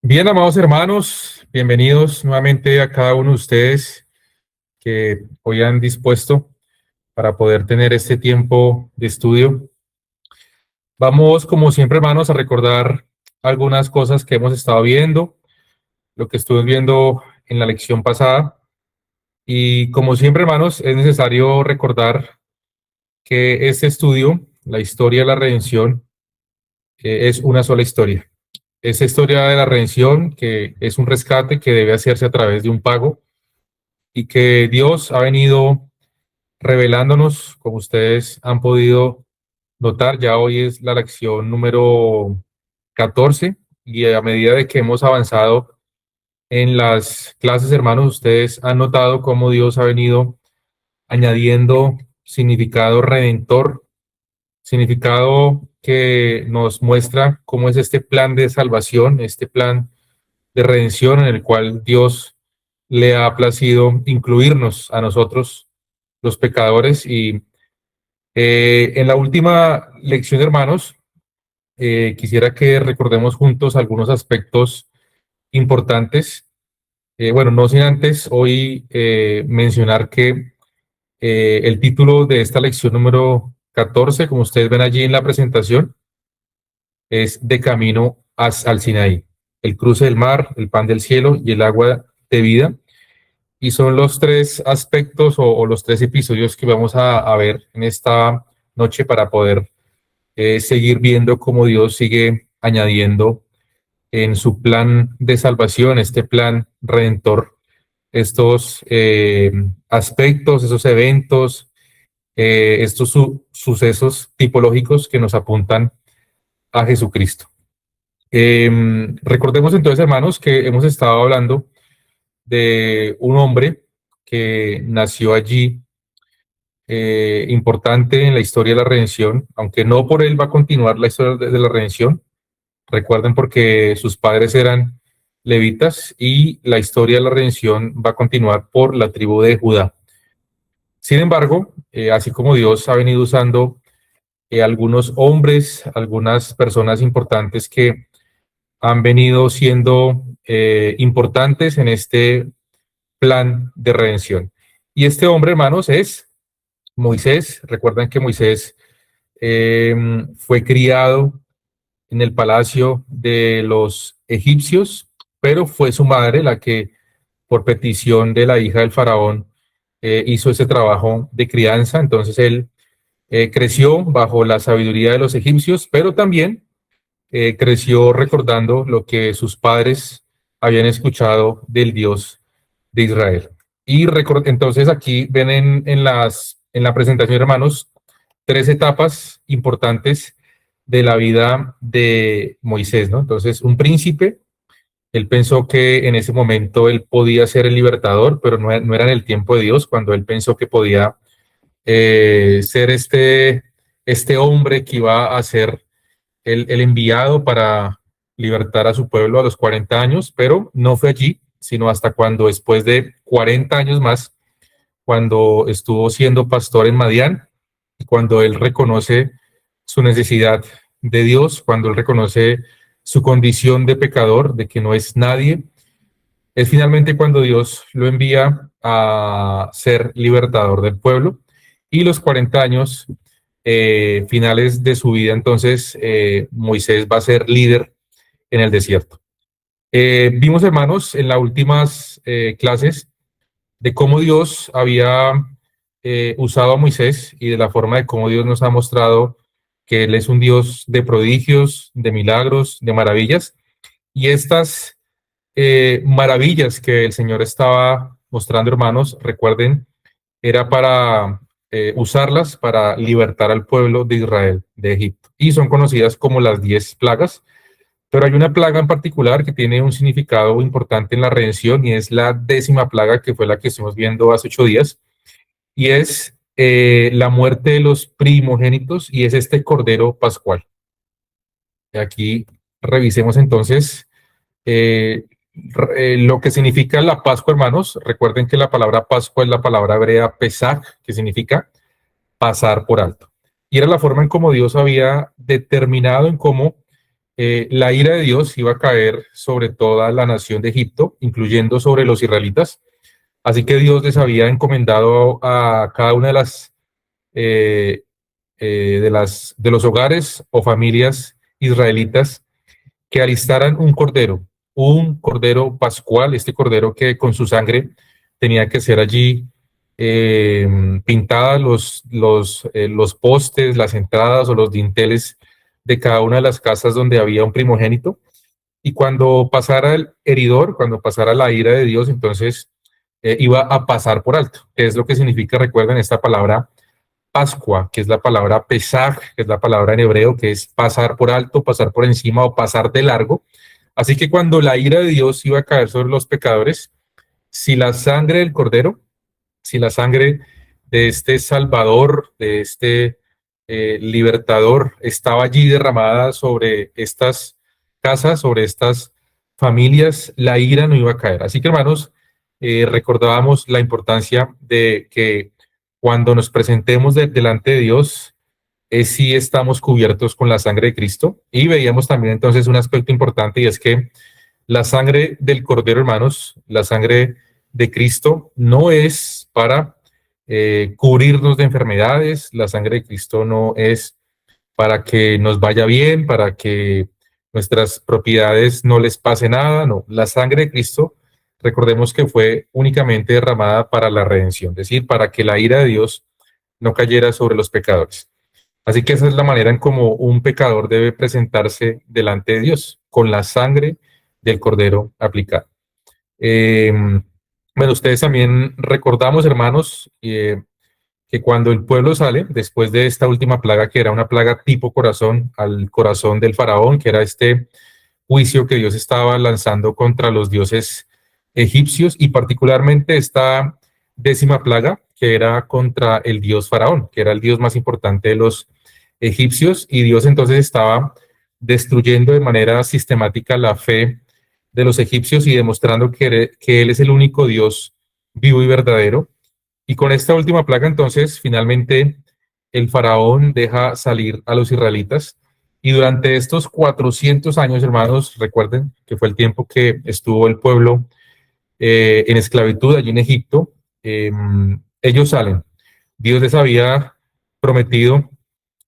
Bien, amados hermanos, bienvenidos nuevamente a cada uno de ustedes que hoy han dispuesto para poder tener este tiempo de estudio. Vamos, como siempre, hermanos, a recordar algunas cosas que hemos estado viendo, lo que estuve viendo en la lección pasada. Y como siempre, hermanos, es necesario recordar que este estudio, la historia de la redención, es una sola historia. Esa historia de la redención, que es un rescate que debe hacerse a través de un pago y que Dios ha venido revelándonos, como ustedes han podido notar. Ya hoy es la lección número 14 y a medida de que hemos avanzado en las clases, hermanos, ustedes han notado cómo Dios ha venido añadiendo significado redentor, significado que nos muestra cómo es este plan de salvación, este plan de redención en el cual Dios le ha placido incluirnos a nosotros, los pecadores. Y en la última lección, hermanos, quisiera que recordemos juntos algunos aspectos importantes. Bueno, no sin antes hoy mencionar que el título de esta lección número 14, como ustedes ven allí en la presentación, es De camino al Sinaí, el cruce del mar, el pan del cielo y el agua de vida. Y son los tres aspectos o los tres episodios que vamos a ver en esta noche para poder seguir viendo cómo Dios sigue añadiendo en su plan de salvación, este plan redentor, estos aspectos, esos eventos, estos sucesos tipológicos que nos apuntan a Jesucristo. Recordemos entonces, hermanos, que hemos estado hablando de un hombre que nació allí, importante en la historia de la redención, aunque no por él va a continuar la historia de la redención. Recuerden, porque sus padres eran levitas y la historia de la redención va a continuar por la tribu de Judá. Sin embargo, así como Dios ha venido usando algunos hombres, algunas personas importantes que han venido siendo importantes en este plan de redención. Y este hombre, hermanos, es Moisés. Recuerdan que Moisés fue criado en el palacio de los egipcios, pero fue su madre la que, por petición de la hija del faraón, hizo ese trabajo de crianza. Entonces él creció bajo la sabiduría de los egipcios, pero también creció recordando lo que sus padres habían escuchado del Dios de Israel. Y entonces aquí ven en la presentación, hermanos, tres etapas importantes de la vida de Moisés, ¿no? Entonces, un príncipe, él pensó que en ese momento él podía ser el libertador, pero no era en el tiempo de Dios, cuando él pensó que podía ser este hombre que iba a ser el enviado para libertar a su pueblo a los 40 años, pero no fue allí, sino hasta cuando después de 40 años más, cuando estuvo siendo pastor en Madián, y cuando él reconoce su necesidad de Dios, cuando él reconoce su condición de pecador, de que no es nadie, es finalmente cuando Dios lo envía a ser libertador del pueblo. Y los 40 años finales de su vida, entonces Moisés va a ser líder en el desierto. Vimos, hermanos, en las últimas clases de cómo Dios había usado a Moisés y de la forma de cómo Dios nos ha mostrado que Él es un Dios de prodigios, de milagros, de maravillas. Y estas maravillas que el Señor estaba mostrando, hermanos, recuerden, era para usarlas para libertar al pueblo de Israel de Egipto. Y son conocidas como las 10 plagas. Pero hay una plaga en particular que tiene un significado importante en la redención, y es la 10ª plaga, que fue la que estuvimos viendo hace 8 días, y es la muerte de los primogénitos, y es este cordero pascual. Aquí revisemos entonces lo que significa la Pascua, hermanos. Recuerden que la palabra Pascua es la palabra hebrea Pesach, que significa pasar por alto. Y era la forma en cómo Dios había determinado en cómo la ira de Dios iba a caer sobre toda la nación de Egipto, incluyendo sobre los israelitas. Así que Dios les había encomendado a cada una eh, de los hogares o familias israelitas que alistaran un cordero pascual, este cordero que con su sangre tenía que ser allí pintada los postes, las entradas o los dinteles de cada una de las casas donde había un primogénito. Y cuando pasara el heridor, cuando pasara la ira de Dios, entonces iba a pasar por alto, que es lo que significa, recuerden, esta palabra Pascua, que es la palabra Pesaj, que es la palabra en hebreo, que es pasar por alto, pasar por encima o pasar de largo. Así que cuando la ira de Dios iba a caer sobre los pecadores, si la sangre del cordero, si la sangre de este Salvador, de este libertador, estaba allí derramada sobre estas casas, sobre estas familias, la ira no iba a caer. Así que, hermanos, recordábamos la importancia de que cuando nos presentemos delante de Dios, si estamos cubiertos con la sangre de Cristo. Y veíamos también entonces un aspecto importante, y es que la sangre del Cordero, hermanos, la sangre de Cristo no es para cubrirnos de enfermedades, la sangre de Cristo no es para que nos vaya bien, para que nuestras propiedades no les pase nada, no, la sangre de Cristo, recordemos que fue únicamente derramada para la redención, es decir, para que la ira de Dios no cayera sobre los pecadores. Así que esa es la manera en cómo un pecador debe presentarse delante de Dios, con la sangre del Cordero aplicada. Eh, bueno, ustedes también recordamos, hermanos, que cuando el pueblo sale, después de esta última plaga, que era una plaga tipo corazón, al corazón del faraón, que era este juicio que Dios estaba lanzando contra los dioses egipcios, y particularmente esta décima plaga, que era contra el dios faraón, que era el dios más importante de los egipcios, y Dios entonces estaba destruyendo de manera sistemática la fe de los egipcios y demostrando que Él es el único Dios vivo y verdadero. Y con esta última plaga, entonces, finalmente el faraón deja salir a los israelitas. Y durante estos 400 años, hermanos, recuerden que fue el tiempo que estuvo el pueblo en esclavitud allí en Egipto, ellos salen. Dios les había prometido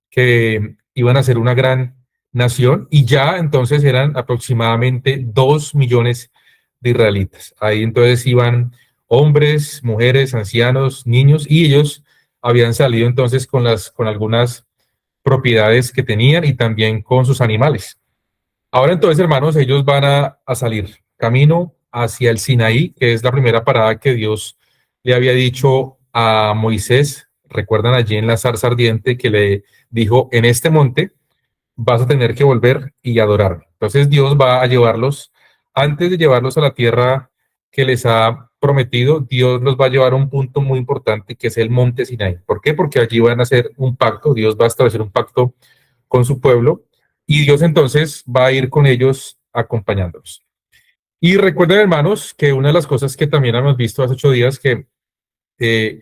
que iban a ser una gran nación y ya entonces eran aproximadamente 2 millones de israelitas. Ahí entonces iban hombres, mujeres, ancianos, niños, y ellos habían salido entonces con algunas propiedades que tenían y también con sus animales. Ahora entonces, hermanos, ellos van a salir camino hacia el Sinaí, que es la primera parada que Dios le había dicho a Moisés. Recuerdan allí en la zarza ardiente que le dijo, en este monte vas a tener que volver y adorarme. Entonces Dios va a llevarlos, antes de llevarlos a la tierra que les ha prometido, Dios los va a llevar a un punto muy importante que es el monte Sinaí. ¿Por qué? Porque allí van a hacer un pacto, Dios va a establecer un pacto con su pueblo y Dios entonces va a ir con ellos acompañándolos. Y recuerden, hermanos, que una de las cosas que también hemos visto hace 8 días, que eh,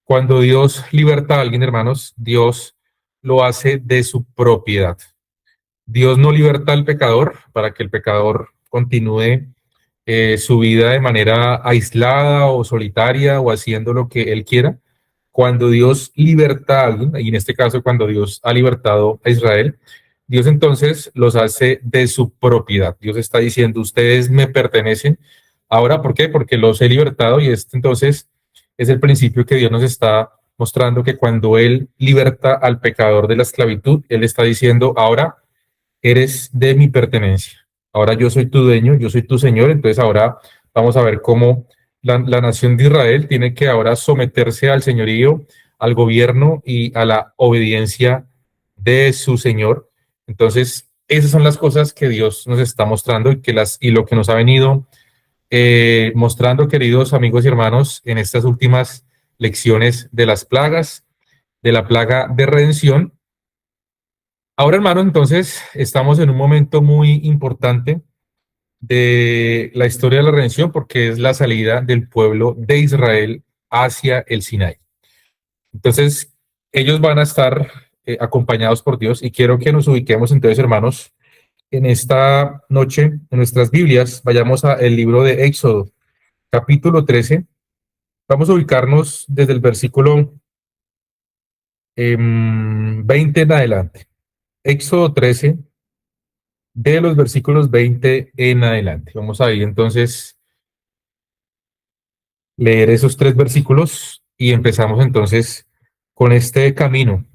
cuando Dios liberta a alguien, hermanos, Dios lo hace de su propiedad. Dios no liberta al pecador para que el pecador continúe su vida de manera aislada o solitaria o haciendo lo que él quiera. Cuando Dios liberta a alguien, y en este caso cuando Dios ha libertado a Israel, Dios entonces los hace de su propiedad. Dios está diciendo, ustedes me pertenecen. Ahora, ¿por qué? Porque los he libertado y este entonces es el principio que Dios nos está mostrando que cuando Él liberta al pecador de la esclavitud, Él está diciendo, ahora eres de mi pertenencia. Ahora yo soy tu dueño, yo soy tu Señor. Entonces ahora vamos a ver cómo la nación de Israel tiene que ahora someterse al señorío, al gobierno y a la obediencia de su Señor. Entonces, esas son las cosas que Dios nos está mostrando y lo que nos ha venido mostrando, queridos amigos y hermanos, en estas últimas lecciones de las plagas, de la plaga de redención. Ahora, hermano, entonces estamos en un momento muy importante de la historia de la redención porque es la salida del pueblo de Israel hacia el Sinaí. Entonces, ellos van a estar acompañados por Dios y quiero que nos ubiquemos entonces, hermanos, en esta noche, en nuestras Biblias, vayamos al libro de Éxodo, capítulo 13. Vamos a ubicarnos desde el versículo 20 en adelante. Éxodo 13, de los versículos 20 en adelante. Vamos a ir entonces leer esos tres versículos y empezamos entonces con este camino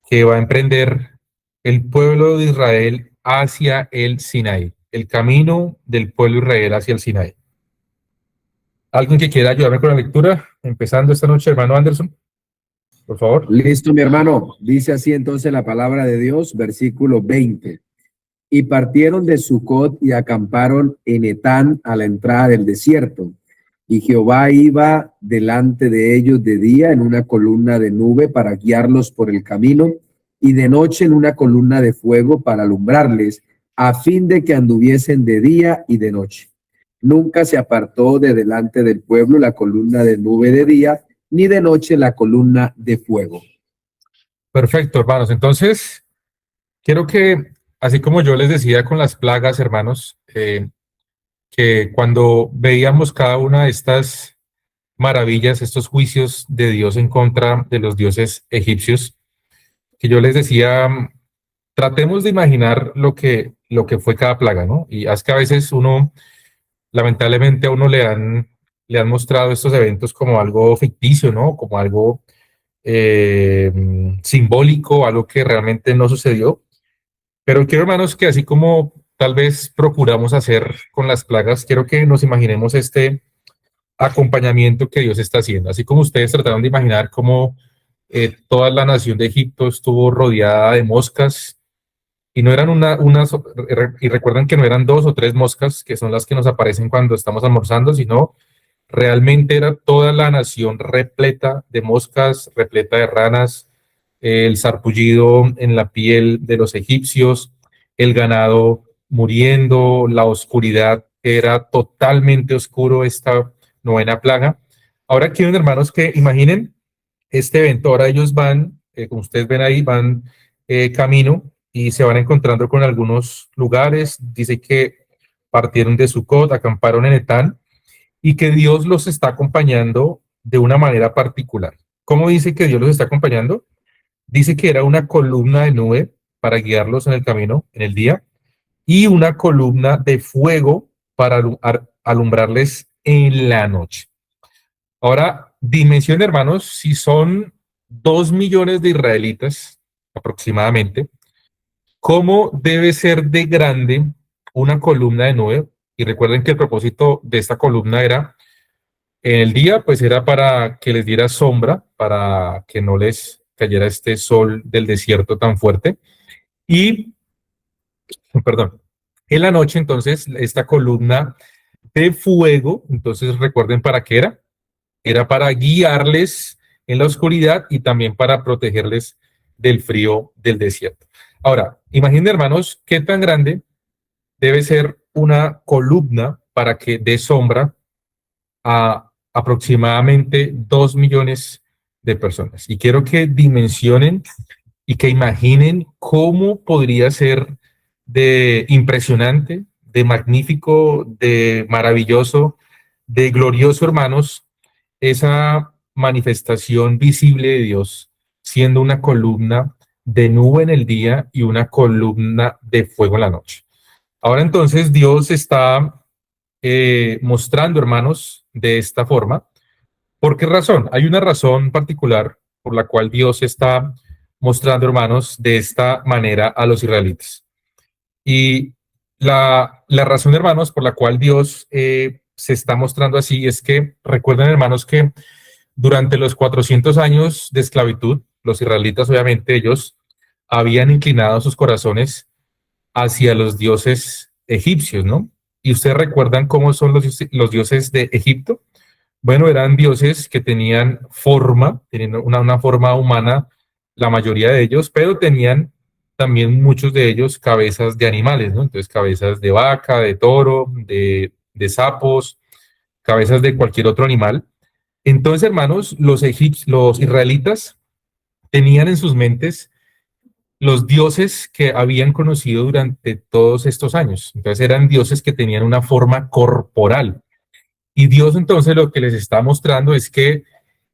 que va a emprender el pueblo de Israel hacia el Sinaí, el camino del pueblo de Israel hacia el Sinaí. ¿Alguien que quiera ayudarme con la lectura? Empezando esta noche, hermano Anderson, por favor. Listo, mi hermano. Dice así entonces la palabra de Dios, versículo 20. Y partieron de Sucot y acamparon en Etán a la entrada del desierto. Y Jehová iba delante de ellos de día en una columna de nube para guiarlos por el camino, y de noche en una columna de fuego para alumbrarles, a fin de que anduviesen de día y de noche. Nunca se apartó de delante del pueblo la columna de nube de día, ni de noche la columna de fuego. Perfecto, hermanos. Entonces, quiero que, así como yo les decía con las plagas, hermanos, que cuando veíamos cada una de estas maravillas, estos juicios de Dios en contra de los dioses egipcios, que yo les decía, tratemos de imaginar lo que fue cada plaga, ¿no? Y es que a veces uno, lamentablemente a uno le han mostrado estos eventos como algo ficticio, ¿no? Como algo simbólico, algo que realmente no sucedió. Pero quiero, hermanos, que así como tal vez procuramos hacer con las plagas, quiero que nos imaginemos este acompañamiento que Dios está haciendo. Así como ustedes trataron de imaginar cómo toda la nación de Egipto estuvo rodeada de moscas y no eran y recuerdan que no eran dos o tres moscas que son las que nos aparecen cuando estamos almorzando, sino realmente era toda la nación repleta de moscas, repleta de ranas, el sarpullido en la piel de los egipcios, el ganado muriendo, la oscuridad, era totalmente oscuro esta novena plaga. Ahora quieren, hermanos, que imaginen este evento. Ahora ellos van, como ustedes ven ahí, van camino y se van encontrando con algunos lugares. Dice que partieron de Sucot, acamparon en Etán y que Dios los está acompañando de una manera particular. ¿Cómo dice que Dios los está acompañando? Dice que era una columna de nube para guiarlos en el camino en el día y una columna de fuego para alumbrarles en la noche. Ahora, dimensión, hermanos, si son 2 millones de israelitas aproximadamente, ¿cómo debe ser de grande una columna de nube? Y recuerden que el propósito de esta columna era, en el día, pues era para que les diera sombra, para que no les cayera este sol del desierto tan fuerte. Y, perdón, en la noche, entonces, esta columna de fuego, entonces recuerden para qué era. Era para guiarles en la oscuridad y también para protegerles del frío del desierto. Ahora, imaginen, hermanos, qué tan grande debe ser una columna para que dé sombra a aproximadamente 2 millones de personas. Y quiero que dimensionen y que imaginen cómo podría ser de impresionante, de magnífico, de maravilloso, de glorioso, hermanos, esa manifestación visible de Dios, siendo una columna de nube en el día y una columna de fuego en la noche. Ahora entonces Dios está mostrando, hermanos, de esta forma. ¿Por qué razón? Hay una razón particular por la cual Dios está mostrando, hermanos, de esta manera a los israelitas. Y la razón, hermanos, por la cual Dios se está mostrando así es que recuerden, hermanos, que durante los 400 años de esclavitud, los israelitas, obviamente, ellos habían inclinado sus corazones hacia los dioses egipcios, ¿no? Y ustedes recuerdan cómo son los dioses de Egipto. Bueno, eran dioses que tenían forma, tenían una forma humana, la mayoría de ellos, pero tenían también muchos de ellos cabezas de animales, ¿no? Entonces, cabezas de vaca, de toro, de sapos, cabezas de cualquier otro animal. Entonces, hermanos, los israelitas tenían en sus mentes los dioses que habían conocido durante todos estos años. Entonces eran dioses que tenían una forma corporal. Y Dios entonces lo que les está mostrando es que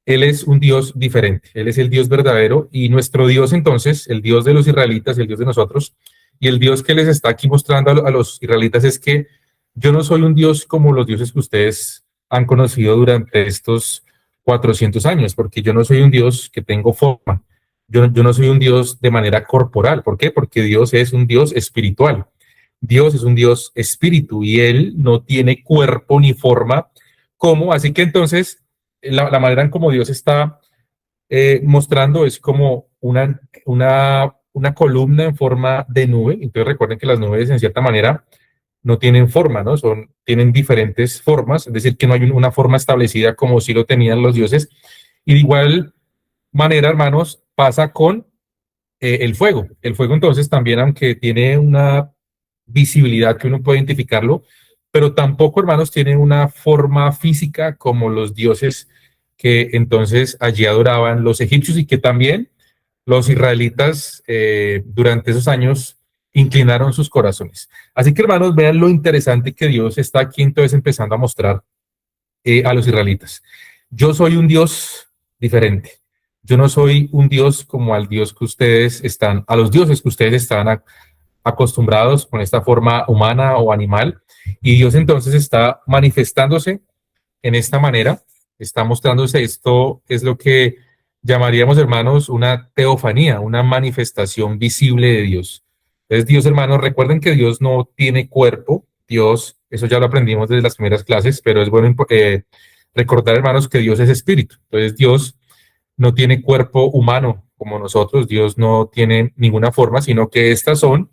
Él es un Dios diferente, Él es el Dios verdadero y nuestro Dios entonces, el Dios de los israelitas, el Dios de nosotros, y el Dios que les está aquí mostrando a los israelitas es que yo no soy un Dios como los dioses que ustedes han conocido durante estos 400 años, porque yo no soy un Dios que tengo forma, yo no soy un Dios de manera corporal. ¿Por qué? Porque Dios es un Dios espiritual. Dios es un Dios espíritu y Él no tiene cuerpo ni forma como, así que entonces la manera en como Dios está mostrando es como una columna en forma de nube. Entonces recuerden que las nubes en cierta manera no tienen forma, ¿no? Tienen diferentes formas, es decir, que no hay una forma establecida como si lo tenían los dioses. Y de igual manera, hermanos, pasa con el fuego. El fuego entonces también, aunque tiene una visibilidad que uno puede identificarlo, pero tampoco, hermanos, tiene una forma física como los dioses que entonces allí adoraban los egipcios y que también los israelitas durante esos años inclinaron sus corazones. Así que, hermanos, vean lo interesante que Dios está aquí entonces empezando a mostrar a los israelitas. Yo soy un Dios diferente. Yo no soy un Dios como al Dios que ustedes están, a los dioses que ustedes están acostumbrados con esta forma humana o animal. Y Dios entonces está manifestándose en esta manera, está mostrándose. Esto es lo que llamaríamos, hermanos, una teofanía, una manifestación visible de Dios. Entonces, Dios, hermanos, recuerden que Dios no tiene cuerpo. Dios, eso ya lo aprendimos desde las primeras clases, pero es bueno recordar, hermanos, que Dios es espíritu. Entonces, Dios no tiene cuerpo humano como nosotros. Dios no tiene ninguna forma, sino que estas son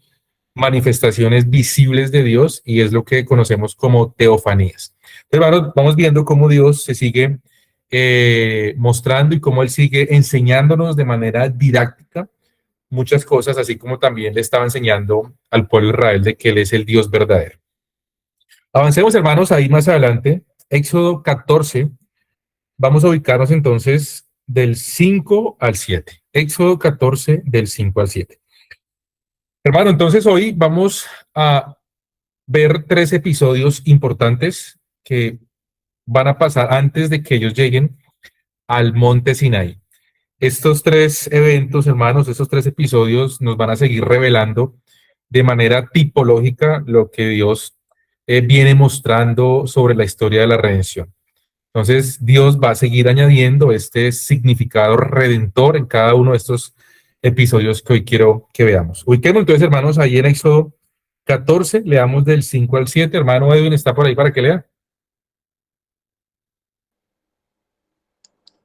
manifestaciones visibles de Dios y es lo que conocemos como teofanías. Hermanos, vamos viendo cómo Dios se sigue mostrando y cómo Él sigue enseñándonos de manera didáctica muchas cosas, así como también le estaba enseñando al pueblo de Israel de que Él es el Dios verdadero. Avancemos, hermanos, ahí más adelante, Éxodo 14, vamos a ubicarnos entonces del 5 al 7. Éxodo 14, del 5 al 7. Hermano, entonces hoy vamos a ver 3 episodios importantes que van a pasar antes de que ellos lleguen al monte Sinai. Estos 3 eventos, hermanos, estos 3 episodios nos van a seguir revelando de manera tipológica lo que Dios viene mostrando sobre la historia de la redención. Entonces, Dios va a seguir añadiendo este significado redentor en cada uno de estos episodios que hoy quiero que veamos. Ubiquemos entonces, hermanos, ahí en Éxodo 14, leamos del 5 al 7. Hermano Edwin, ¿está por ahí para que lea?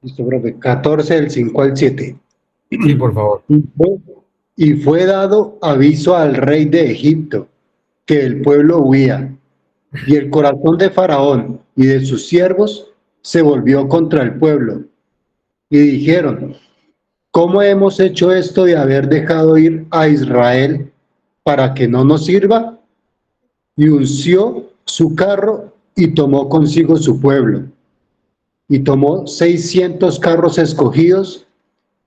Listo, profe. 14 del 5 al 7. Sí, por favor. Y fue dado aviso al rey de Egipto que el pueblo huía, y el corazón de Faraón y de sus siervos se volvió contra el pueblo. Y dijeron: ¿cómo hemos hecho esto de haber dejado ir a Israel para que no nos sirva? Y unció su carro y tomó consigo su pueblo. Y tomó 600 carros escogidos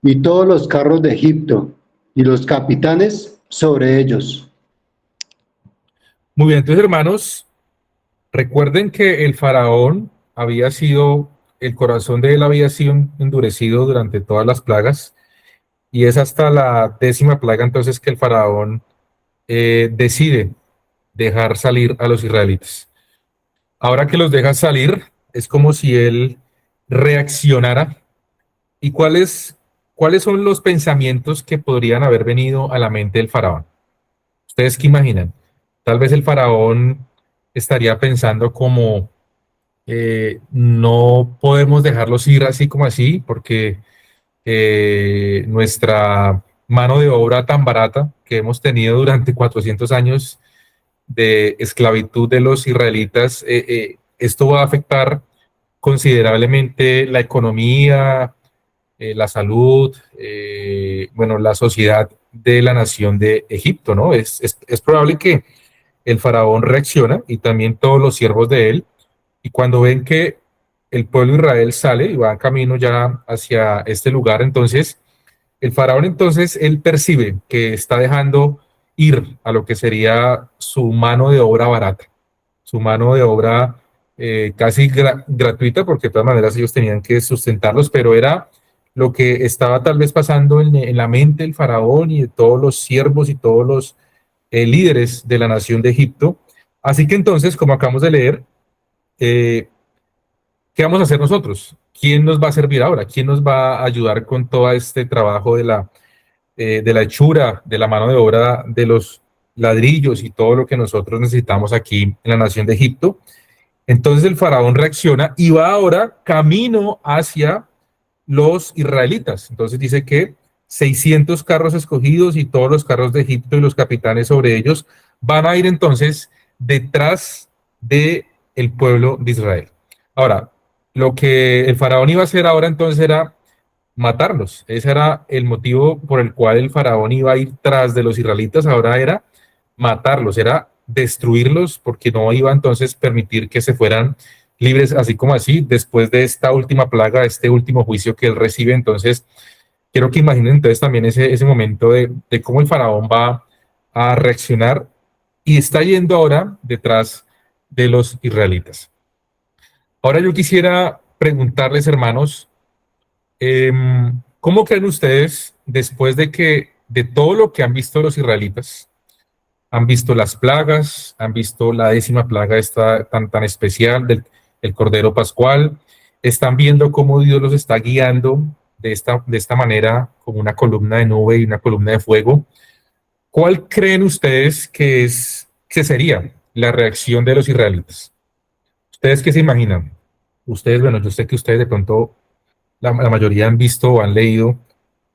y todos los carros de Egipto y los capitanes sobre ellos. Muy bien, entonces, hermanos, recuerden que el faraón había sido, el corazón de él había sido endurecido durante todas las plagas y es hasta la 10ª plaga entonces que el faraón decide dejar salir a los israelitas. Ahora que los deja salir, es como si él reaccionara. ¿Y cuáles son los pensamientos que podrían haber venido a la mente del faraón? ¿Ustedes qué imaginan? Tal vez el faraón estaría pensando como, no podemos dejarlos ir así como así, porque nuestra mano de obra tan barata que hemos tenido durante 400 años de esclavitud de los israelitas, esto va a afectar considerablemente la economía, la salud, bueno, la sociedad de la nación de Egipto, ¿no? Es probable que el faraón reacciona y también todos los siervos de él, y cuando ven que el pueblo de Israel sale y va camino ya hacia este lugar, entonces El faraón entonces, él percibe que está dejando ir a lo que sería su mano de obra barata, su mano de obra casi gratuita, porque de todas maneras ellos tenían que sustentarlos, pero era lo que estaba tal vez pasando en la mente del faraón y de todos los siervos y todos los líderes de la nación de Egipto. Así que entonces, como acabamos de leer, eh, ¿qué vamos a hacer nosotros? ¿Quién nos va a servir ahora? ¿Quién nos va a ayudar con todo este trabajo de la hechura, de la mano de obra, de los ladrillos y todo lo que nosotros necesitamos aquí en la nación de Egipto? Entonces el faraón reacciona y va ahora camino hacia los israelitas. Entonces dice que 600 carros escogidos y todos los carros de Egipto y los capitanes sobre ellos van a ir entonces detrás de el pueblo de Israel. Ahora, lo que el faraón iba a hacer ahora entonces era matarlos. Ese era el motivo por el cual el faraón iba a ir tras de los israelitas, ahora era matarlos, era destruirlos, porque no iba entonces a permitir que se fueran libres así como así, después de esta última plaga, este último juicio que él recibe. Entonces, quiero que imaginen entonces también ese momento de cómo el faraón va a reaccionar y está yendo ahora detrás de los israelitas. Ahora yo quisiera preguntarles, hermanos, ¿cómo creen ustedes, después de todo lo que han visto los israelitas, han visto las plagas, han visto la 10ª plaga esta tan especial del Cordero Pascual, están viendo cómo Dios los está guiando de esta manera, como una columna de nube y una columna de fuego? ¿Cuál creen ustedes que sería la reacción de los israelitas? ¿Ustedes qué se imaginan? Ustedes, bueno, yo sé que ustedes de pronto la mayoría han visto o han leído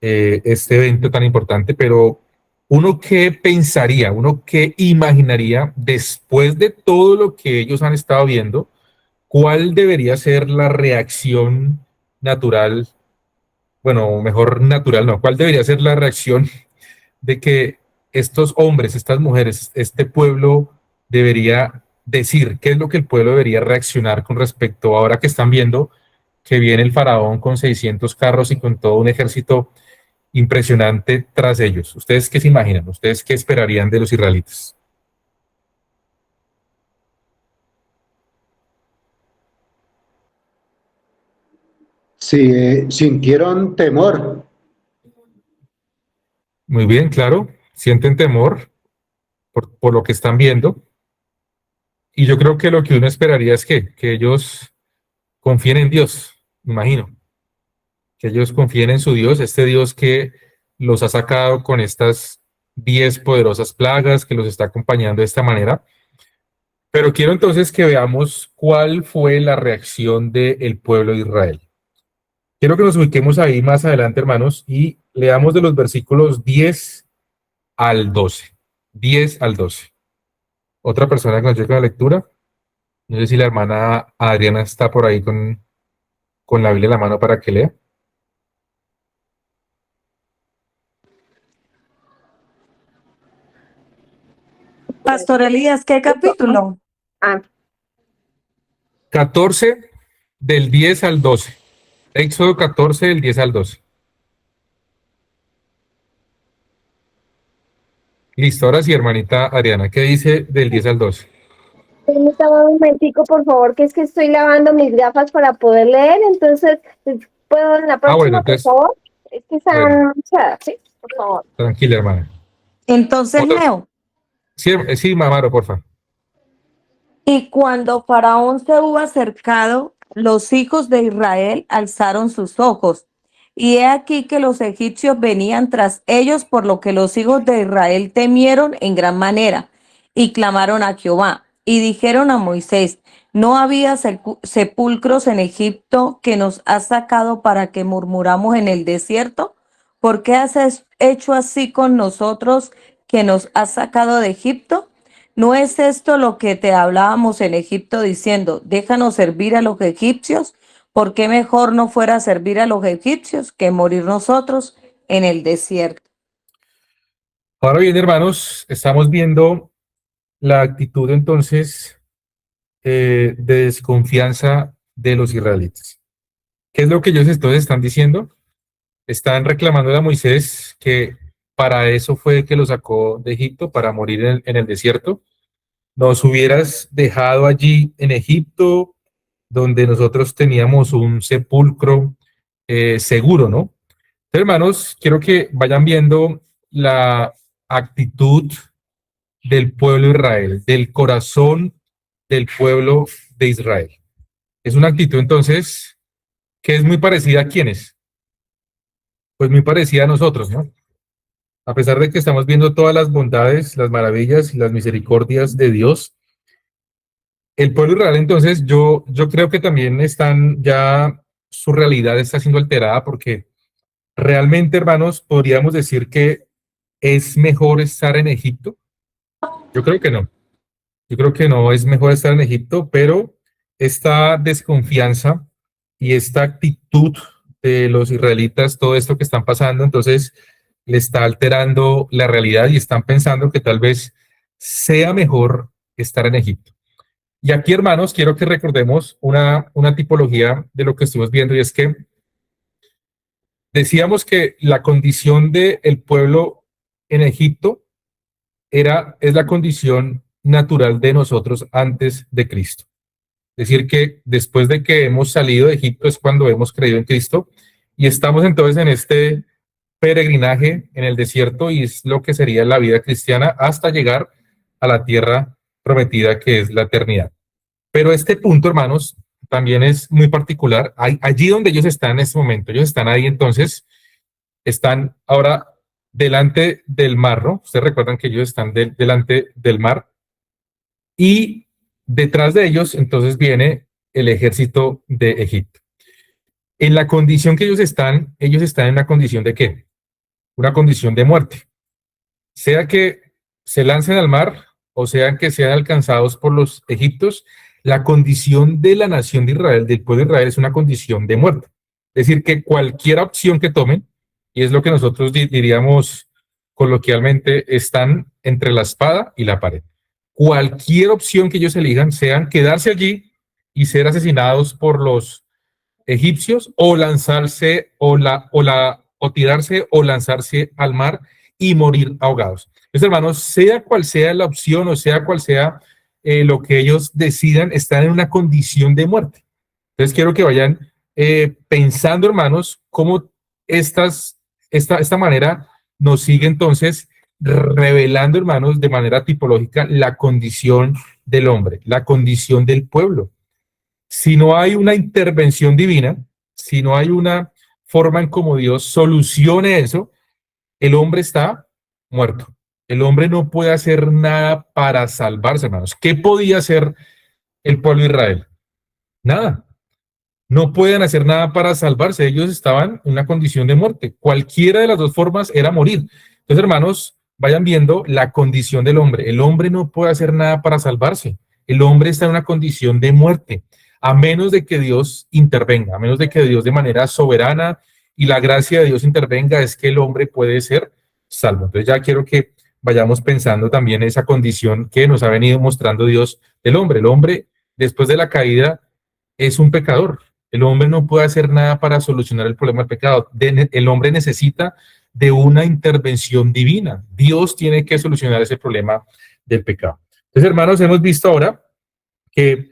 este evento tan importante, pero uno qué pensaría, uno qué imaginaría después de todo lo que ellos han estado viendo, cuál debería ser la reacción natural, bueno, mejor natural, no, cuál debería ser la reacción de que estos hombres, estas mujeres, este pueblo debería decir, qué es lo que el pueblo debería reaccionar con respecto ahora que están viendo que viene el faraón con 600 carros y con todo un ejército impresionante tras ellos? ¿Ustedes qué se imaginan? ¿Ustedes qué esperarían de los israelitas? Sí, sintieron temor. Muy bien, claro, sienten temor por lo que están viendo, y yo creo que lo que uno esperaría es que ellos confíen en Dios, me imagino, que ellos confíen en su Dios, este Dios que los ha sacado con estas 10 poderosas plagas, que los está acompañando de esta manera. Pero quiero entonces que veamos cuál fue la reacción del pueblo de Israel. Quiero que nos ubiquemos ahí más adelante, hermanos, y leamos de los versículos 10 al 12. 10 al 12. Otra persona que nos llegue a la lectura. No sé si la hermana Adriana está por ahí con la Biblia en la mano para que lea. Pastor Elías, ¿qué capítulo? Ah, 14 del 10 al 12. Éxodo 14 del 10 al 12. Listo, ahora sí, hermanita Adriana, ¿qué dice del 10 al 12? permítame un momentico, por favor, que es que estoy lavando mis gafas para poder leer, entonces, ¿puedo en la Ah, bueno, próxima, por entonces, favor? Es que bueno, están manchadas, ¿sí? Por favor. tranquila, hermana. Entonces Otra- leo. Sí, sí, Mamaro, porfa. Y cuando Faraón se hubo acercado, los hijos de Israel alzaron sus ojos. Y he aquí que los egipcios venían tras ellos, por lo que los hijos de Israel temieron en gran manera y clamaron a Jehová. Y dijeron a Moisés: ¿no había sepulcros en Egipto que nos has sacado para que murmuramos en el desierto? ¿Por qué has hecho así con nosotros que nos has sacado de Egipto? ¿No es esto lo que te hablábamos en Egipto diciendo: déjanos servir a los egipcios? ¿Por qué mejor no fuera servir a los egipcios que morir nosotros en el desierto? Ahora bien, hermanos, estamos viendo la actitud entonces de desconfianza de los israelitas. ¿Qué es lo que ellos entonces están diciendo? están reclamando a Moisés que para eso fue que lo sacó de Egipto, para morir en el desierto. Nos hubieras dejado allí en Egipto, donde nosotros teníamos un sepulcro seguro, ¿no? Hermanos, quiero que vayan viendo la actitud del pueblo de Israel, del corazón del pueblo de Israel. Es una actitud entonces que es muy parecida a quiénes, pues muy parecida a nosotros, ¿no? A pesar de que estamos viendo todas las bondades, las maravillas y las misericordias de Dios, el pueblo de Israel entonces yo creo que también están ya, su realidad está siendo alterada porque realmente, hermanos, podríamos decir que es mejor estar en Egipto. Yo creo que no. Yo creo que no es mejor estar en Egipto, pero esta desconfianza y esta actitud de los israelitas, todo esto que están pasando, entonces le está alterando la realidad y están pensando que tal vez sea mejor estar en Egipto. Y aquí, hermanos, quiero que recordemos una tipología de lo que estuvimos viendo, y es que decíamos que la condición del pueblo en Egipto es la condición natural de nosotros antes de Cristo. Es decir, que después de que hemos salido de Egipto es cuando hemos creído en Cristo y estamos entonces en este peregrinaje en el desierto, y es lo que sería la vida cristiana hasta llegar a la tierra prometida, que es la eternidad. Pero este punto, hermanos, también es muy particular. Allí donde ellos están en este momento, ellos están ahí entonces, están ahora delante del mar, ¿no? Ustedes recuerdan que ellos están delante del mar, y detrás de ellos entonces viene el ejército de Egipto. En la condición que ellos están en una condición de ¿qué? Una condición de muerte. Sea que se lancen al mar o sea que sean alcanzados por los egipcios, la condición de la nación de Israel, del pueblo de Israel, es una condición de muerte. Es decir, que cualquier opción que tomen, y es lo que nosotros diríamos coloquialmente, están entre la espada y la pared. Cualquier opción que ellos elijan, sean quedarse allí y ser asesinados por los egipcios, o lanzarse o tirarse o lanzarse al mar y morir ahogados. Entonces, hermanos, sea cual sea la opción o sea cual sea lo que ellos decidan, están en una condición de muerte. Entonces, quiero que vayan pensando, hermanos, cómo esta manera nos sigue entonces revelando, hermanos, de manera tipológica la condición del hombre, la condición del pueblo. Si no hay una intervención divina, si no hay una forma en cómo Dios solucione eso, el hombre está muerto. El hombre no puede hacer nada para salvarse, hermanos. ¿Qué podía hacer el pueblo de Israel? Nada. No pueden hacer nada para salvarse. Ellos estaban en una condición de muerte. Cualquiera de las dos formas era morir. Entonces, hermanos, vayan viendo la condición del hombre. El hombre no puede hacer nada para salvarse. El hombre está en una condición de muerte, a menos de que Dios intervenga, a menos de que Dios de manera soberana y la gracia de Dios intervenga, es que el hombre puede ser salvo. Entonces ya quiero que vayamos pensando también esa condición que nos ha venido mostrando Dios del hombre. El hombre, después de la caída, es un pecador. El hombre no puede hacer nada para solucionar el problema del pecado. El hombre necesita de una intervención divina. Dios tiene que solucionar ese problema del pecado. Entonces, hermanos, hemos visto ahora que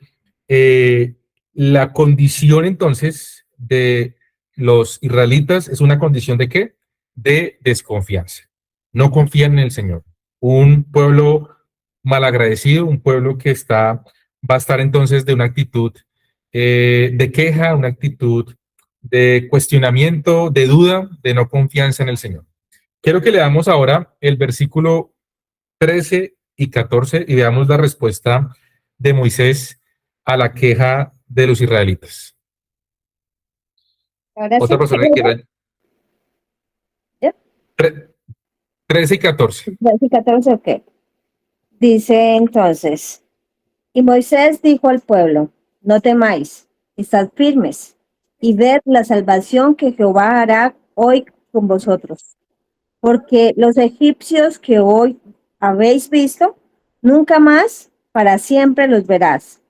la condición entonces de los israelitas es una condición de ¿qué? De desconfianza. No confían en el Señor. Un pueblo malagradecido, un pueblo que va a estar entonces de una actitud de queja, una actitud de cuestionamiento, de duda, de no confianza en el Señor. Quiero que leamos ahora el versículo 13 y 14 y veamos la respuesta de Moisés a la queja de los israelitas. Ahora Otra sí. persona que quiera. ¿Ya? 13 y 14. 13 y 14, ok. Dice entonces, y Moisés dijo al pueblo, no temáis, estad firmes, y ved la salvación que Jehová hará hoy con vosotros. Porque los egipcios que hoy habéis visto, nunca más para siempre los verás.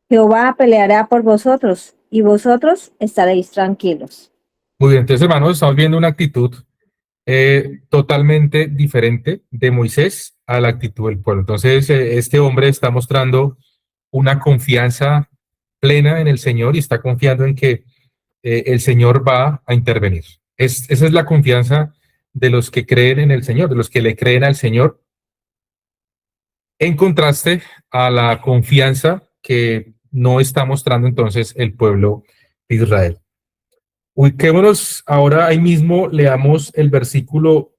Jehová peleará por vosotros, y vosotros estaréis tranquilos. Muy bien, entonces hermanos, estamos viendo una actitud totalmente diferente de Moisés a la actitud del pueblo. Entonces, este hombre está mostrando una confianza plena en el Señor y está confiando en que el Señor va a intervenir. Esa es la confianza de los que creen en el Señor, de los que le creen al Señor, en contraste a la confianza que no está mostrando entonces el pueblo de Israel. Ubiquémonos ahora ahí mismo, leamos el versículo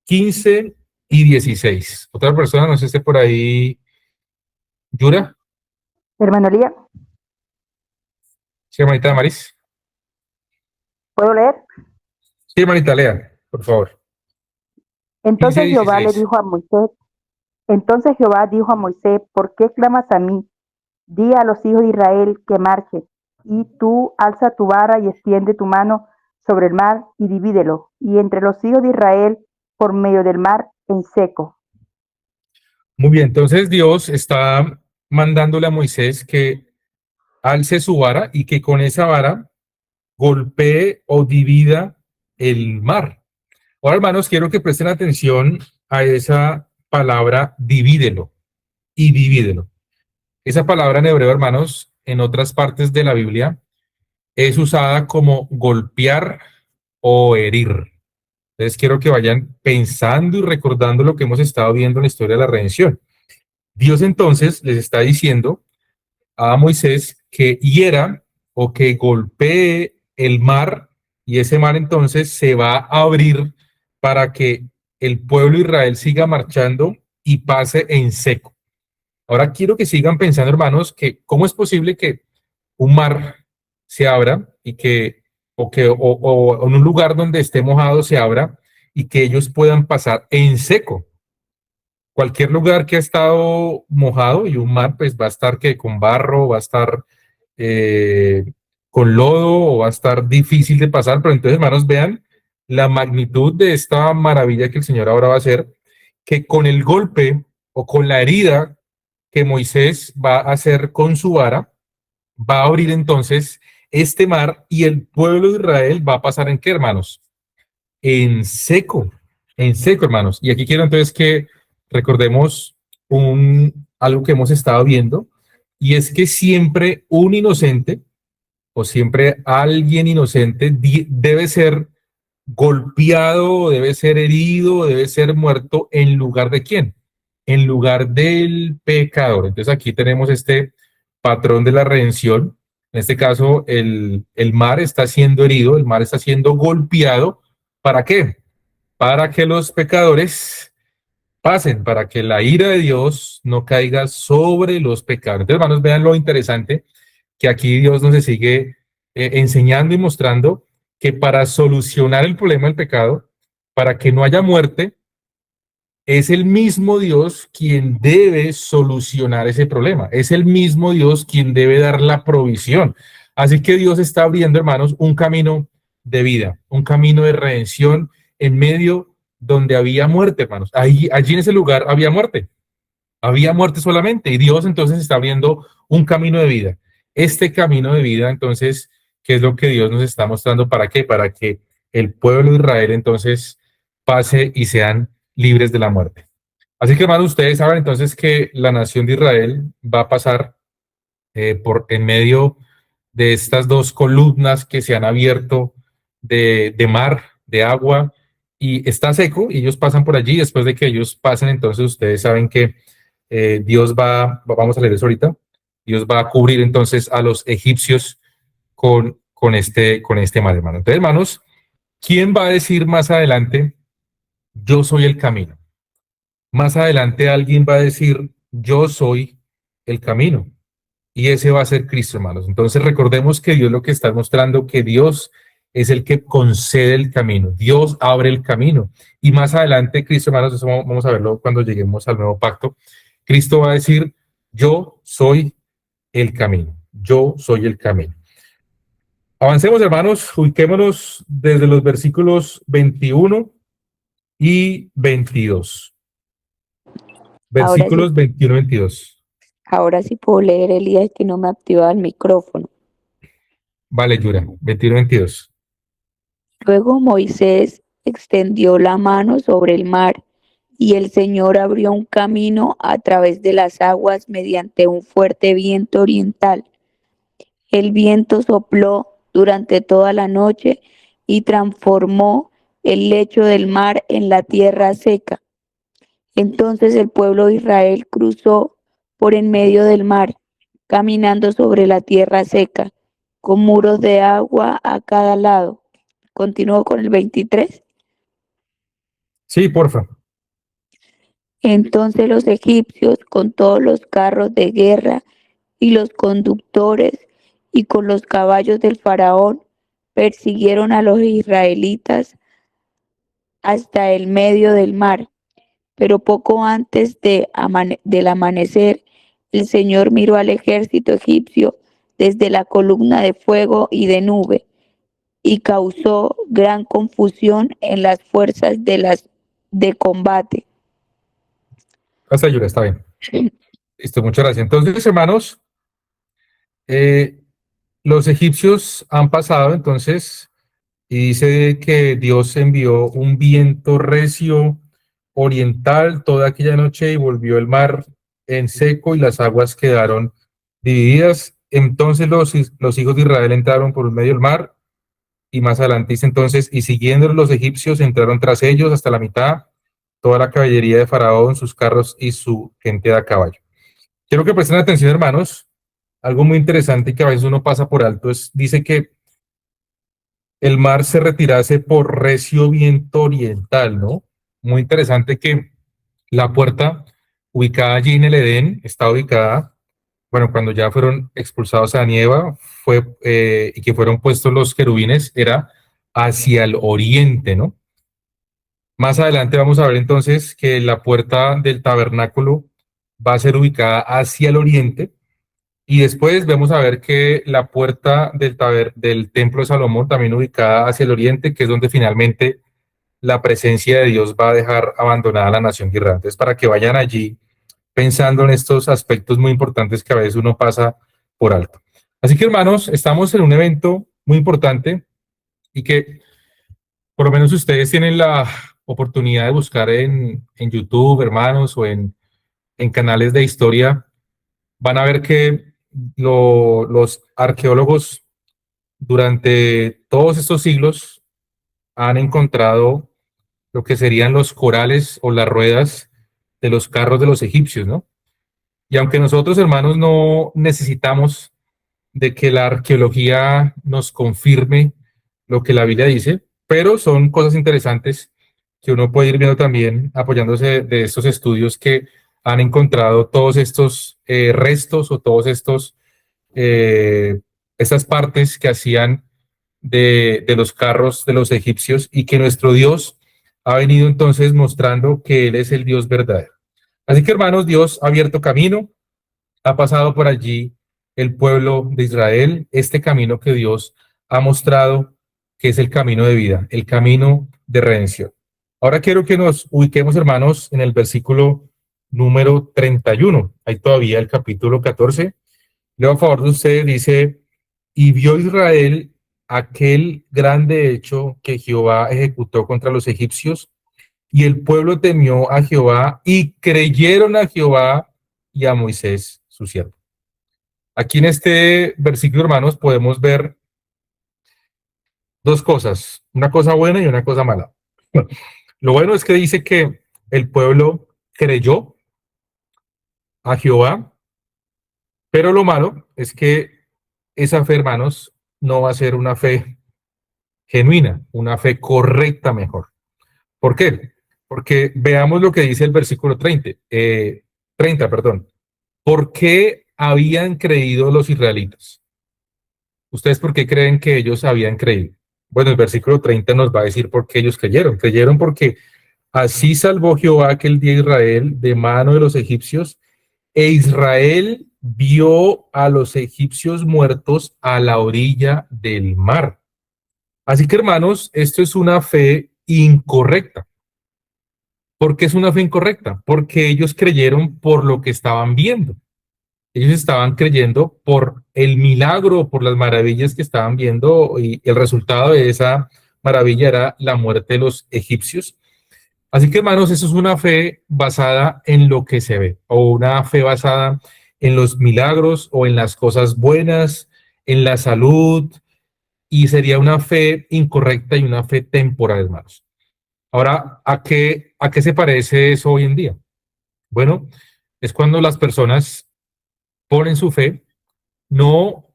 15 y 16. Otra persona, no sé si esté por ahí, Yura, Hermano Elías, sí, hermanita Maris. ¿puedo leer? Sí, hermanita, lea, por favor. 15 y Entonces Jehová le 16. dijo a Moisés, entonces Jehová dijo a Moisés, ¿por qué clamas a mí? Di a los hijos de Israel que marchen, y tú alza tu vara y extiende tu mano sobre el mar y divídelo, y entre los hijos de Israel por medio del mar en seco. Muy bien, entonces Dios está mandándole a Moisés que alce su vara y que con esa vara golpee o divida el mar. Ahora, hermanos, quiero que presten atención a esa palabra divídelo y divídelo. Esa palabra en hebreo, hermanos, en otras partes de la Biblia es usada como golpear o herir. Entonces quiero que vayan pensando y recordando lo que hemos estado viendo en la historia de la redención. Dios entonces les está diciendo a Moisés que hiera o que golpee el mar y ese mar entonces se va a abrir para que el pueblo de Israel siga marchando y pase en seco. Ahora quiero que sigan pensando, hermanos, que cómo es posible que un mar se abra y o en un lugar donde esté mojado se abra y que ellos puedan pasar en seco. Cualquier lugar que ha estado mojado y un mar, pues va a estar que con barro, va a estar eh, con lodo o va a estar difícil de pasar. Pero entonces, hermanos, vean la magnitud de esta maravilla que el Señor ahora va a hacer, que con el golpe o con la herida que Moisés va a hacer con su vara, va a abrir entonces este mar y el pueblo de Israel va a pasar en qué, hermanos? En seco, hermanos. Y aquí quiero entonces que recordemos algo que hemos estado viendo, y es que siempre un inocente o siempre alguien inocente debe ser golpeado, debe ser herido, debe ser muerto en lugar de quién? En lugar del pecador. Entonces aquí tenemos este patrón de la redención. En este caso, el mar está siendo herido, el mar está siendo golpeado. ¿Para qué? Para que los pecadores pasen, para que la ira de Dios no caiga sobre los pecadores. Entonces, hermanos, vean lo interesante que aquí Dios nos sigue enseñando y mostrando que para solucionar el problema del pecado, para que no haya muerte, es el mismo Dios quien debe solucionar ese problema. Es el mismo Dios quien debe dar la provisión. Así que Dios está abriendo, hermanos, un camino de vida, un camino de redención en medio donde había muerte, hermanos. Allí en ese lugar había muerte solamente, y Dios entonces está abriendo un camino de vida. Este camino de vida, entonces, ¿qué es lo que Dios nos está mostrando? ¿Para qué? Para que el pueblo de Israel entonces pase y sean libres de la muerte. Así que, hermanos, ustedes saben entonces que la nación de Israel va a pasar por en medio de estas dos columnas que se han abierto de mar, de agua, y está seco, y ellos pasan por allí. Después de que ellos pasen, entonces ustedes saben que Dios vamos a leer eso ahorita, Dios va a cubrir entonces a los egipcios con este mar, hermano. Entonces, hermanos, ¿quién va a decir más adelante, yo soy el camino? Más adelante alguien va a decir, yo soy el camino. Y ese va a ser Cristo, hermanos. Entonces recordemos que Dios lo que está mostrando, que Dios es el que concede el camino. Dios abre el camino. Y más adelante, Cristo, hermanos, eso vamos a verlo cuando lleguemos al nuevo pacto. Cristo va a decir, yo soy el camino. Yo soy el camino. Avancemos, hermanos, ubiquémonos desde los versículos 21 y 22. Ahora sí, Versículos 21 y 22. ahora sí puedo leer, Elías, que no me activaba el micrófono. Vale, Yura, 21 y 22. Luego Moisés extendió la mano sobre el mar, y el Señor abrió un camino a través de las aguas mediante un fuerte viento oriental. El viento sopló durante toda la noche y transformó el lecho del mar en la tierra seca. Entonces el pueblo de Israel cruzó por en medio del mar, caminando sobre la tierra seca, con muros de agua a cada lado. Continúo con el 23. Sí, porfa. Entonces los egipcios, con todos los carros de guerra y los conductores y con los caballos del faraón, persiguieron a los israelitas hasta el medio del mar. Pero poco antes del amanecer, el Señor miró al ejército egipcio desde la columna de fuego y de nube, y causó gran confusión en las fuerzas de combate. Hasta Yura, está bien. Listo, muchas gracias. Entonces, hermanos, los egipcios han pasado entonces y dice que Dios envió un viento recio oriental toda aquella noche y volvió el mar en seco y las aguas quedaron divididas. Entonces los hijos de Israel entraron por medio del mar y más adelante dice entonces, y siguiendo los egipcios entraron tras ellos hasta la mitad, toda la caballería de Faraón, sus carros y su gente a caballo. Quiero que presten atención, hermanos. Algo muy interesante que a veces uno pasa por alto dice que el mar se retirase por recio viento oriental, ¿no? Muy interesante que la puerta ubicada allí en el Edén está ubicada, bueno, cuando ya fueron expulsados a Adán y Eva, y que fueron puestos los querubines, era hacia el oriente, ¿no? Más adelante vamos a ver entonces que la puerta del tabernáculo va a ser ubicada hacia el oriente, y después vamos a ver que la puerta del templo de Salomón también ubicada hacia el oriente, que es donde finalmente la presencia de Dios va a dejar abandonada a la nación de Israel. Entonces, para que vayan allí pensando en estos aspectos muy importantes que a veces uno pasa por alto. Así que, hermanos, estamos en un evento muy importante y que por lo menos ustedes tienen la oportunidad de buscar en YouTube, hermanos, o en canales de historia, van a ver que los arqueólogos durante todos estos siglos han encontrado lo que serían los corales o las ruedas de los carros de los egipcios, ¿no? Y aunque nosotros, hermanos, no necesitamos de que la arqueología nos confirme lo que la Biblia dice, pero son cosas interesantes que uno puede ir viendo también apoyándose de estos estudios que han encontrado todos estos restos o todos estas partes que hacían de los carros de los egipcios y que nuestro Dios ha venido entonces mostrando que Él es el Dios verdadero. Así que, hermanos, Dios ha abierto camino, ha pasado por allí el pueblo de Israel, este camino que Dios ha mostrado que es el camino de vida, el camino de redención. Ahora quiero que nos ubiquemos, hermanos, en el versículo número 31. Hay todavía el capítulo 14. Leo a favor de ustedes, dice, y vio Israel aquel grande hecho que Jehová ejecutó contra los egipcios, y el pueblo temió a Jehová y creyeron a Jehová y a Moisés, su siervo. Aquí en este versículo, hermanos, podemos ver dos cosas, una cosa buena y una cosa mala. Lo bueno es que dice que el pueblo creyó a Jehová, pero lo malo es que esa fe, hermanos, no va a ser una fe genuina, una fe correcta mejor. ¿Por qué? Porque veamos lo que dice el versículo 30, perdón. ¿Por qué habían creído los israelitas? ¿Ustedes por qué creen que ellos habían creído? Bueno, el versículo 30 nos va a decir por qué ellos creyeron. Creyeron porque así salvó Jehová aquel día a Israel de mano de los egipcios, e Israel vio a los egipcios muertos a la orilla del mar. Así que, hermanos, esto es una fe incorrecta. ¿Por qué es una fe incorrecta? Porque ellos creyeron por lo que estaban viendo. Ellos estaban creyendo por el milagro, por las maravillas que estaban viendo y el resultado de esa maravilla era la muerte de los egipcios. Así que, hermanos, eso es una fe basada en lo que se ve, o una fe basada en los milagros o en las cosas buenas, en la salud, y sería una fe incorrecta y una fe temporal, hermanos. Ahora, a qué se parece eso hoy en día? Bueno, es cuando las personas ponen su fe no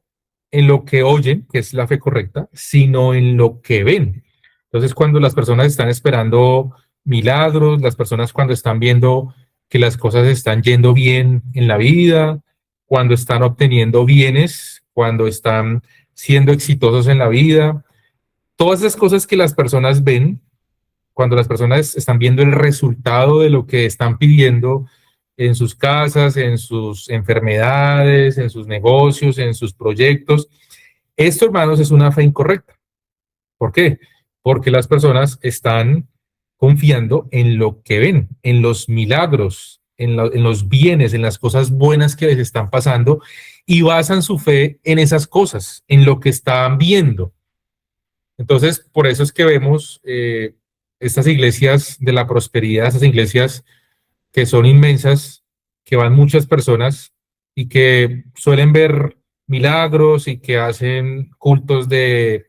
en lo que oyen, que es la fe correcta, sino en lo que ven. Entonces, cuando las personas están esperando milagros, las personas cuando están viendo que las cosas están yendo bien en la vida, cuando están obteniendo bienes, cuando están siendo exitosos en la vida, todas esas cosas que las personas ven, cuando las personas están viendo el resultado de lo que están pidiendo en sus casas, en sus enfermedades, en sus negocios, en sus proyectos, esto, hermanos, es una fe incorrecta. ¿Por qué? Porque las personas están confiando en lo que ven, en los milagros, en los bienes, en las cosas buenas que les están pasando y basan su fe en esas cosas, en lo que están viendo. Entonces, por eso es que vemos estas iglesias de la prosperidad, esas iglesias que son inmensas, que van muchas personas y que suelen ver milagros y que hacen cultos de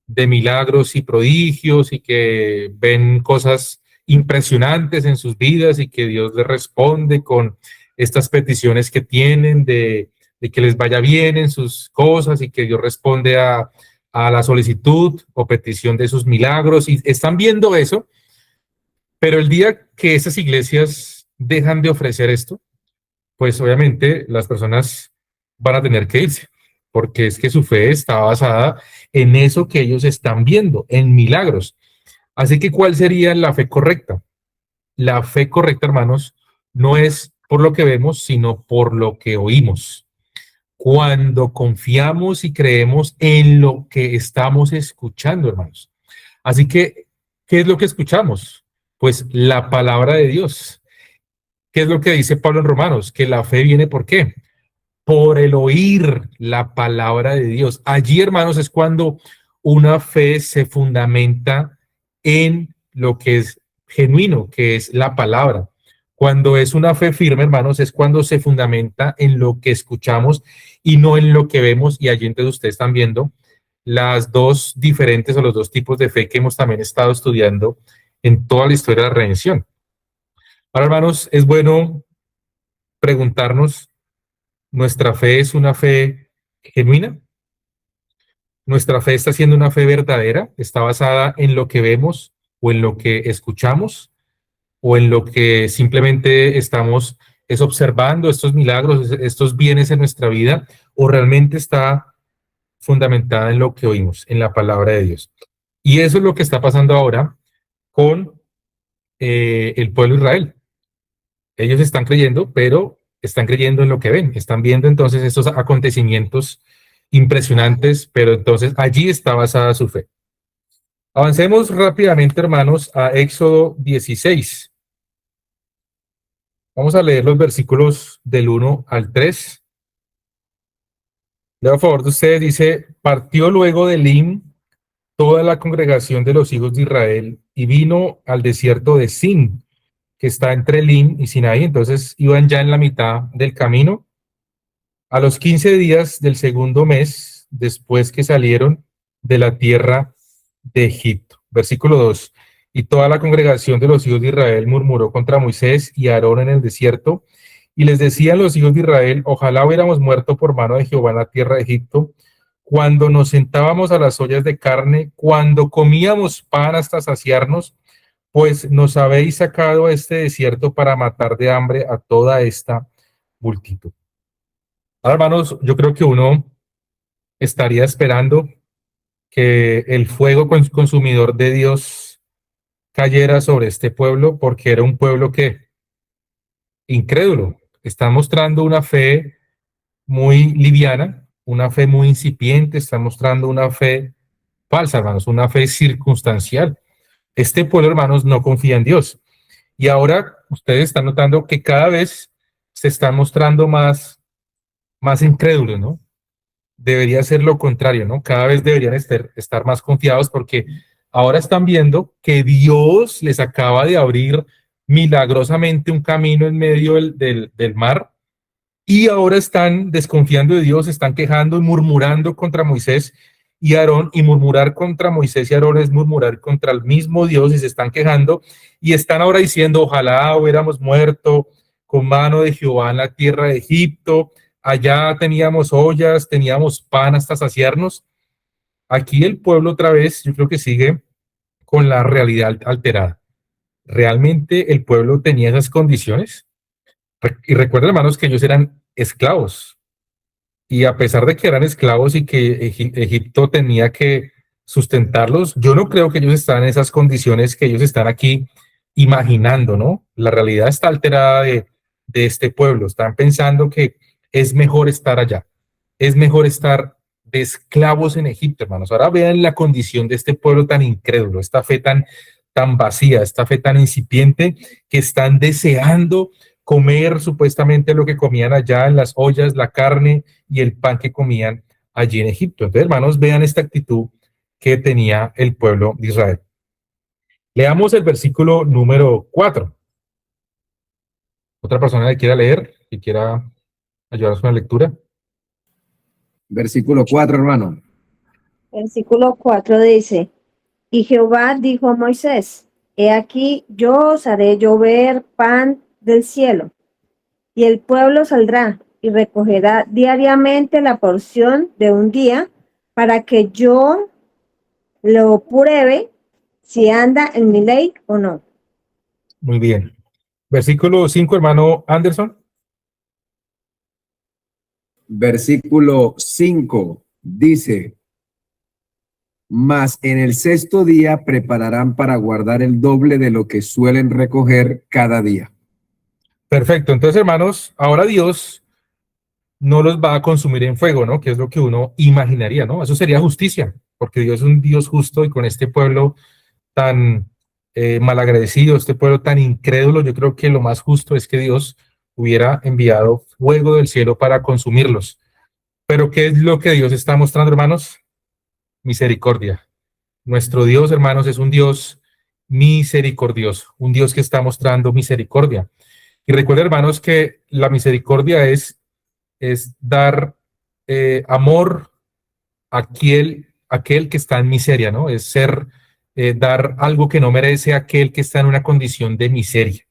milagros y prodigios y que ven cosas impresionantes en sus vidas y que Dios les responde con estas peticiones que tienen de que les vaya bien en sus cosas y que Dios responde a la solicitud o petición de sus milagros y están viendo eso, pero el día que esas iglesias dejan de ofrecer esto, pues obviamente las personas van a tener que irse, porque es que su fe está basada en eso que ellos están viendo, en milagros. Así que, ¿cuál sería la fe correcta? La fe correcta, hermanos, no es por lo que vemos, sino por lo que oímos. Cuando confiamos y creemos en lo que estamos escuchando, hermanos. Así que, ¿qué es lo que escuchamos? Pues la palabra de Dios. ¿Qué es lo que dice Pablo en Romanos? Que la fe viene ¿por qué? Por el oír la palabra de Dios. Allí, hermanos, es cuando una fe se fundamenta en lo que es genuino, que es la palabra. Cuando es una fe firme, hermanos, es cuando se fundamenta en lo que escuchamos y no en lo que vemos. Y allí entonces ustedes están viendo las dos diferentes o los dos tipos de fe que hemos también estado estudiando en toda la historia de la redención. Ahora, hermanos, es bueno preguntarnos, ¿nuestra fe es una fe genuina? ¿Nuestra fe está siendo una fe verdadera? ¿Está basada en lo que vemos o en lo que escuchamos? ¿O en lo que simplemente estamos es observando estos milagros, estos bienes en nuestra vida? ¿O realmente está fundamentada en lo que oímos, en la palabra de Dios? Y eso es lo que está pasando ahora con el pueblo de Israel. Ellos están creyendo, pero están creyendo en lo que ven. Están viendo entonces estos acontecimientos impresionantes, pero entonces allí está basada su fe. Avancemos rápidamente, hermanos, a Éxodo 16. Vamos a leer los versículos del 1 al 3. Leo a favor de ustedes, dice, partió luego de Elim toda la congregación de los hijos de Israel y vino al desierto de Sin, que está entre Elim y Sinaí. Entonces iban ya en la mitad del camino. A los 15 días del segundo mes, después que salieron de la tierra de Egipto. Versículo 2. Y toda la congregación de los hijos de Israel murmuró contra Moisés y Aarón en el desierto, y les decían los hijos de Israel, ojalá hubiéramos muerto por mano de Jehová en la tierra de Egipto, cuando nos sentábamos a las ollas de carne, cuando comíamos pan hasta saciarnos, pues nos habéis sacado a este desierto para matar de hambre a toda esta multitud. Ahora, hermanos, yo creo que uno estaría esperando que el fuego consumidor de Dios cayera sobre este pueblo, porque era un pueblo que incrédulo, está mostrando una fe muy liviana, una fe muy incipiente, está mostrando una fe falsa, hermanos, una fe circunstancial. Este pueblo, hermanos, no confía en Dios. Y ahora ustedes están notando que cada vez se están mostrando más incrédulos, ¿no? Debería ser lo contrario, ¿no? Cada vez deberían estar más confiados porque ahora están viendo que Dios les acaba de abrir milagrosamente un camino en medio del mar, y ahora están desconfiando de Dios, están quejando y murmurando contra Moisés y Aarón, y murmurar contra Moisés y Aarón es murmurar contra el mismo Dios, y se están quejando y están ahora diciendo, ojalá hubiéramos muerto con mano de Jehová en la tierra de Egipto, allá teníamos ollas, teníamos pan hasta saciarnos. Aquí el pueblo otra vez, yo creo que sigue con la realidad alterada. ¿Realmente el pueblo tenía esas condiciones? Y recuerden, hermanos, que ellos eran esclavos. Y a pesar de que eran esclavos y que Egipto tenía que sustentarlos, yo no creo que ellos están en esas condiciones que ellos están aquí imaginando, ¿no? La realidad está alterada de este pueblo. Están pensando que es mejor estar allá. Es mejor estar de esclavos en Egipto, hermanos. Ahora vean la condición de este pueblo tan incrédulo, esta fe tan vacía, esta fe tan incipiente, que están deseando comer supuestamente lo que comían allá en las ollas, la carne y el pan que comían allí en Egipto. Entonces, hermanos, vean esta actitud que tenía el pueblo de Israel. Leamos el versículo número 4. ¿Otra persona que quiera leer, que quiera ayudarnos con la lectura? Versículo 4, hermano. Versículo 4 dice, y Jehová dijo a Moisés, he aquí, yo os haré llover pan del cielo, y el pueblo saldrá y recogerá diariamente la porción de un día, para que yo lo pruebe si anda en mi ley o no. Muy bien. Versículo 5, hermano Anderson. Versículo 5 dice, mas en el sexto día prepararán para guardar el doble de lo que suelen recoger cada día. Perfecto. Entonces, hermanos, ahora Dios no los va a consumir en fuego, ¿no? Que es lo que uno imaginaría, ¿no? Eso sería justicia, porque Dios es un Dios justo, y con este pueblo tan malagradecido, este pueblo tan incrédulo, yo creo que lo más justo es que Dios hubiera enviado fuego del cielo para consumirlos. Pero ¿qué es lo que Dios está mostrando, hermanos? Misericordia. Nuestro Dios, hermanos, es un Dios misericordioso, un Dios que está mostrando misericordia. Y recuerden, hermanos, que la misericordia es dar amor a aquel que está en miseria, ¿no? Es dar algo que no merece a aquel que está en una condición de miseria.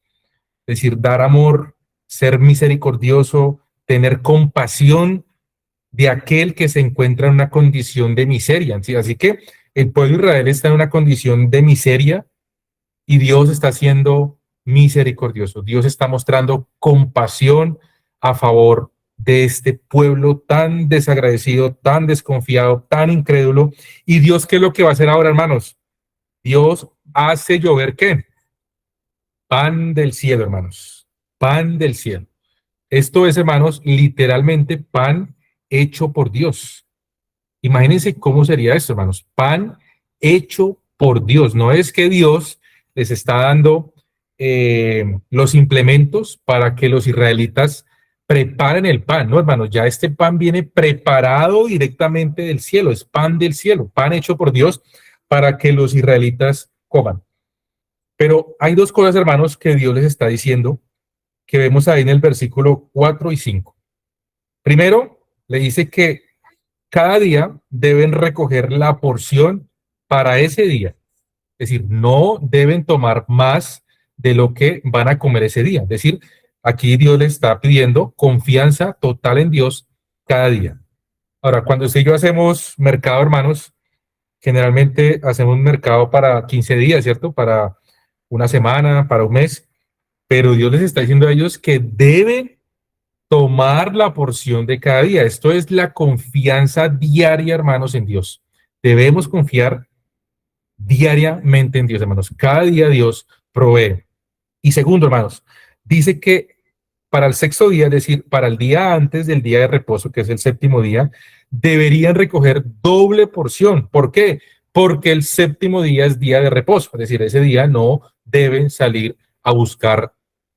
Es decir, dar amor, ser misericordioso, tener compasión de aquel que se encuentra en una condición de miseria. ¿Sí? Así que el pueblo de Israel está en una condición de miseria y Dios está siendo misericordioso. Dios está mostrando compasión a favor de este pueblo tan desagradecido, tan desconfiado, tan incrédulo. ¿Y Dios qué es lo que va a hacer ahora, hermanos? Dios hace llover, ¿qué? Pan del cielo, hermanos. Pan del cielo. Esto es, hermanos, literalmente pan hecho por Dios. Imagínense cómo sería esto, hermanos. Pan hecho por Dios. No es que Dios les está dando los implementos para que los israelitas preparen el pan, ¿no, hermanos? Ya este pan viene preparado directamente del cielo. Es pan del cielo, pan hecho por Dios para que los israelitas coman. Pero hay dos cosas, hermanos, que Dios les está diciendo, que vemos ahí en el versículo 4 y 5. Primero, le dice que cada día deben recoger la porción para ese día. Es decir, no deben tomar más de lo que van a comer ese día. Es decir, aquí Dios le está pidiendo confianza total en Dios cada día. Ahora, cuando usted y yo hacemos mercado, hermanos, generalmente hacemos un mercado para 15 días, ¿cierto? Para una semana, para un mes. Pero Dios les está diciendo a ellos que deben tomar la porción de cada día. Esto es la confianza diaria, hermanos, en Dios. Debemos confiar diariamente en Dios, hermanos. Cada día Dios provee. Y segundo, hermanos, dice que para el sexto día, es decir, para el día antes del día de reposo, que es el séptimo día, deberían recoger doble porción. ¿Por qué? Porque el séptimo día es día de reposo. Es decir, ese día no deben salir a buscar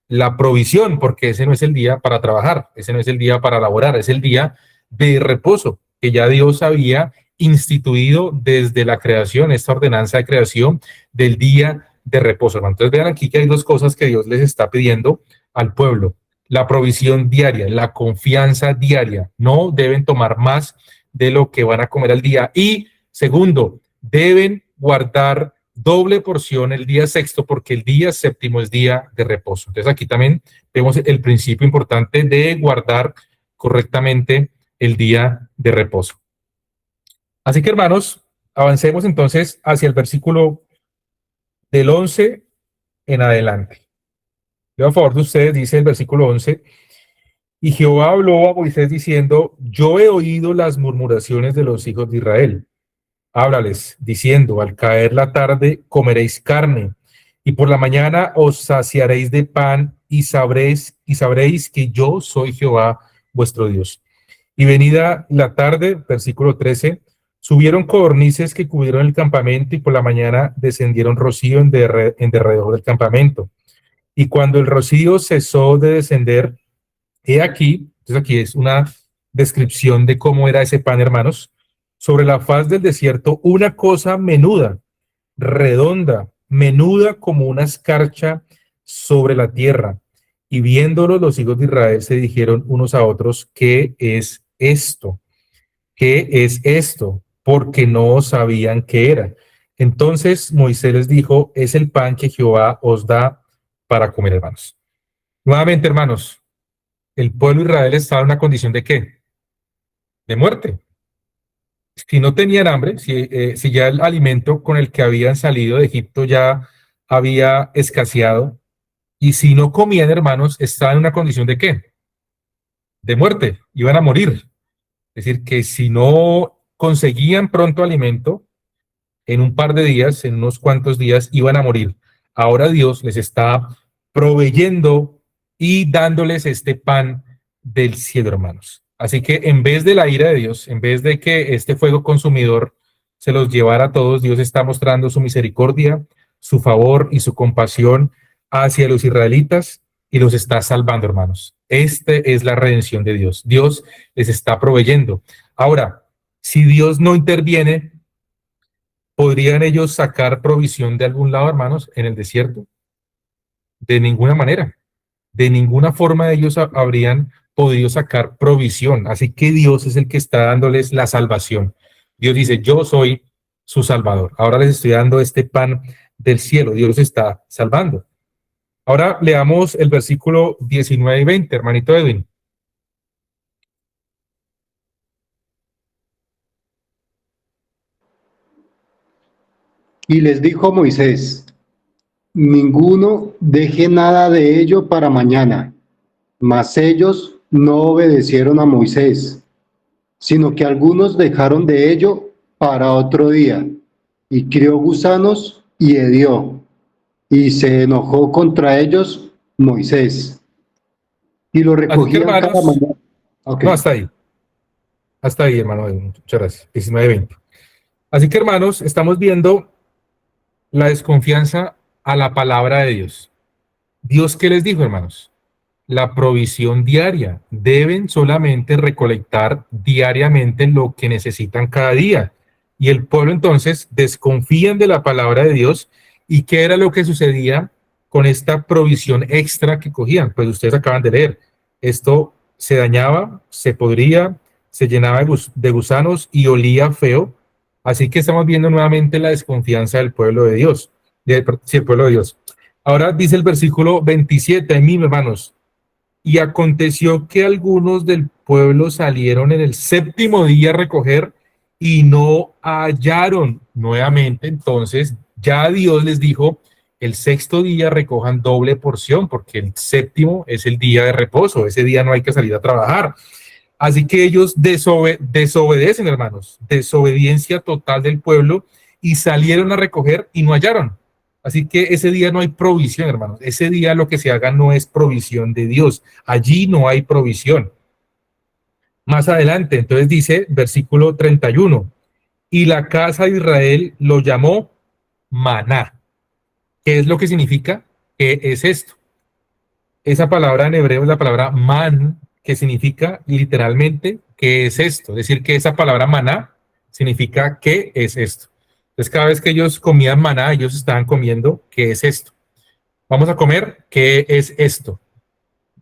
la provisión, porque ese no es el día para trabajar, ese no es el día para laborar, es el día de reposo, que ya Dios había instituido desde la creación, esta ordenanza de creación del día de reposo, hermano. Entonces vean aquí que hay dos cosas que Dios les está pidiendo al pueblo: la provisión diaria, la confianza diaria. No deben tomar más de lo que van a comer al día. Y segundo, deben guardar doble porción el día sexto, porque el día séptimo es día de reposo. Entonces aquí también vemos el principio importante de guardar correctamente el día de reposo. Así que, hermanos, avancemos entonces hacia el versículo del 11 en adelante. Yo a favor de ustedes, dice el versículo 11: y Jehová habló a Moisés diciendo, yo he oído las murmuraciones de los hijos de Israel. Háblales, diciendo, al caer la tarde comeréis carne, y por la mañana os saciaréis de pan, y sabréis que yo soy Jehová vuestro Dios. Y venida la tarde, versículo 13, subieron codornices que cubrieron el campamento, y por la mañana descendieron rocío en derredor del campamento. Y cuando el rocío cesó de descender, he aquí, entonces aquí es una descripción de cómo era ese pan, hermanos: sobre la faz del desierto una cosa menuda, redonda, menuda como una escarcha sobre la tierra. Y viéndolo, los hijos de Israel se dijeron unos a otros, ¿qué es esto? ¿Qué es esto? Porque no sabían qué era. Entonces Moisés les dijo, es el pan que Jehová os da para comer, hermanos. Nuevamente, hermanos, el pueblo de Israel estaba en una condición ¿de qué? De muerte. Si no tenían hambre, si ya el alimento con el que habían salido de Egipto ya había escaseado, y si no comían, hermanos, estaban en una condición ¿de qué? De muerte, iban a morir. Es decir, que si no conseguían pronto alimento, en un par de días, en unos cuantos días, iban a morir. Ahora Dios les está proveyendo y dándoles este pan del cielo, hermanos. Así que en vez de la ira de Dios, en vez de que este fuego consumidor se los llevara a todos, Dios está mostrando su misericordia, su favor y su compasión hacia los israelitas y los está salvando, hermanos. Esta es la redención de Dios. Dios les está proveyendo. Ahora, si Dios no interviene, ¿podrían ellos sacar provisión de algún lado, hermanos, en el desierto? De ninguna manera. De ninguna forma ellos habrían podido sacar provisión. Así que Dios es el que está dándoles la salvación. Dios dice, yo soy su salvador. Ahora les estoy dando este pan del cielo. Dios los está salvando. Ahora leamos el versículo 19 y 20, hermanito Edwin. Y les dijo Moisés, ninguno deje nada de ello para mañana. Mas ellos no obedecieron a Moisés, sino que algunos dejaron de ello para otro día, y crió gusanos y hedió, y se enojó contra ellos Moisés. Y lo Así que, recogían cada hermanos, mañana. Okay. no, hasta ahí. Hasta ahí, hermano Edwin. Muchas gracias. 19 y 20. Así que, hermanos, estamos viendo la desconfianza a la palabra de Dios. ¿Dios qué les dijo, hermanos? La provisión diaria. Deben solamente recolectar diariamente lo que necesitan cada día. Y el pueblo entonces desconfían de la palabra de Dios. ¿Y qué era lo que sucedía con esta provisión extra que cogían? Pues ustedes acaban de leer. Esto se dañaba, se podría, se llenaba de gusanos y olía feo. Así que estamos viendo nuevamente la desconfianza del pueblo de Dios. El pueblo de Dios. Ahora dice el versículo 27, en mí, hermanos. Y aconteció que algunos del pueblo salieron en el séptimo día a recoger y no hallaron. Nuevamente, entonces, ya Dios les dijo, el sexto día recojan doble porción, porque el séptimo es el día de reposo. Ese día no hay que salir a trabajar. Así que ellos desobedecen, hermanos, desobediencia total del pueblo, y salieron a recoger y no hallaron. Así que ese día no hay provisión, hermanos. Ese día lo que se haga no es provisión de Dios. Allí no hay provisión. Más adelante, entonces dice, versículo 31, y la casa de Israel lo llamó maná. ¿Qué es lo que significa? ¿Qué es esto? Esa palabra en hebreo es la palabra man, que significa literalmente ¿qué es esto? Es decir, que esa palabra maná significa ¿qué es esto? Entonces cada vez que ellos comían maná, ellos estaban comiendo ¿qué es esto? Vamos a comer ¿qué es esto?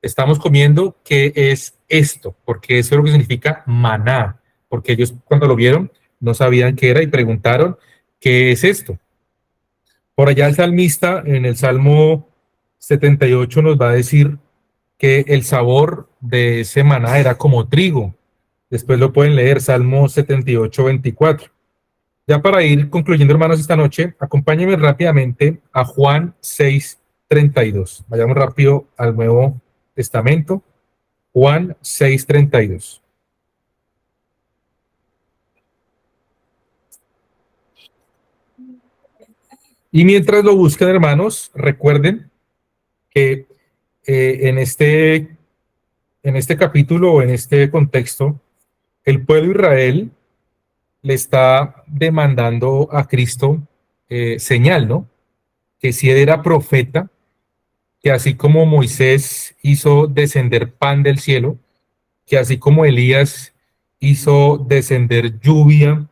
Estamos comiendo ¿qué es esto? Porque eso es lo que significa maná, porque ellos cuando lo vieron no sabían qué era y preguntaron ¿qué es esto? Por allá el salmista en el Salmo 78 nos va a decir que el sabor de ese maná era como trigo. Después lo pueden leer, Salmo 78, 24. Ya para ir concluyendo, hermanos, esta noche, acompáñenme rápidamente a Juan 6, 32. Vayamos rápido al Nuevo Testamento. Juan 6, 32. Y mientras lo buscan, hermanos, recuerden que en este capítulo o en este contexto, el pueblo de Israel le está demandando a Cristo señal, ¿no? Que si él era profeta, que así como Moisés hizo descender pan del cielo, que así como Elías hizo descender lluvia,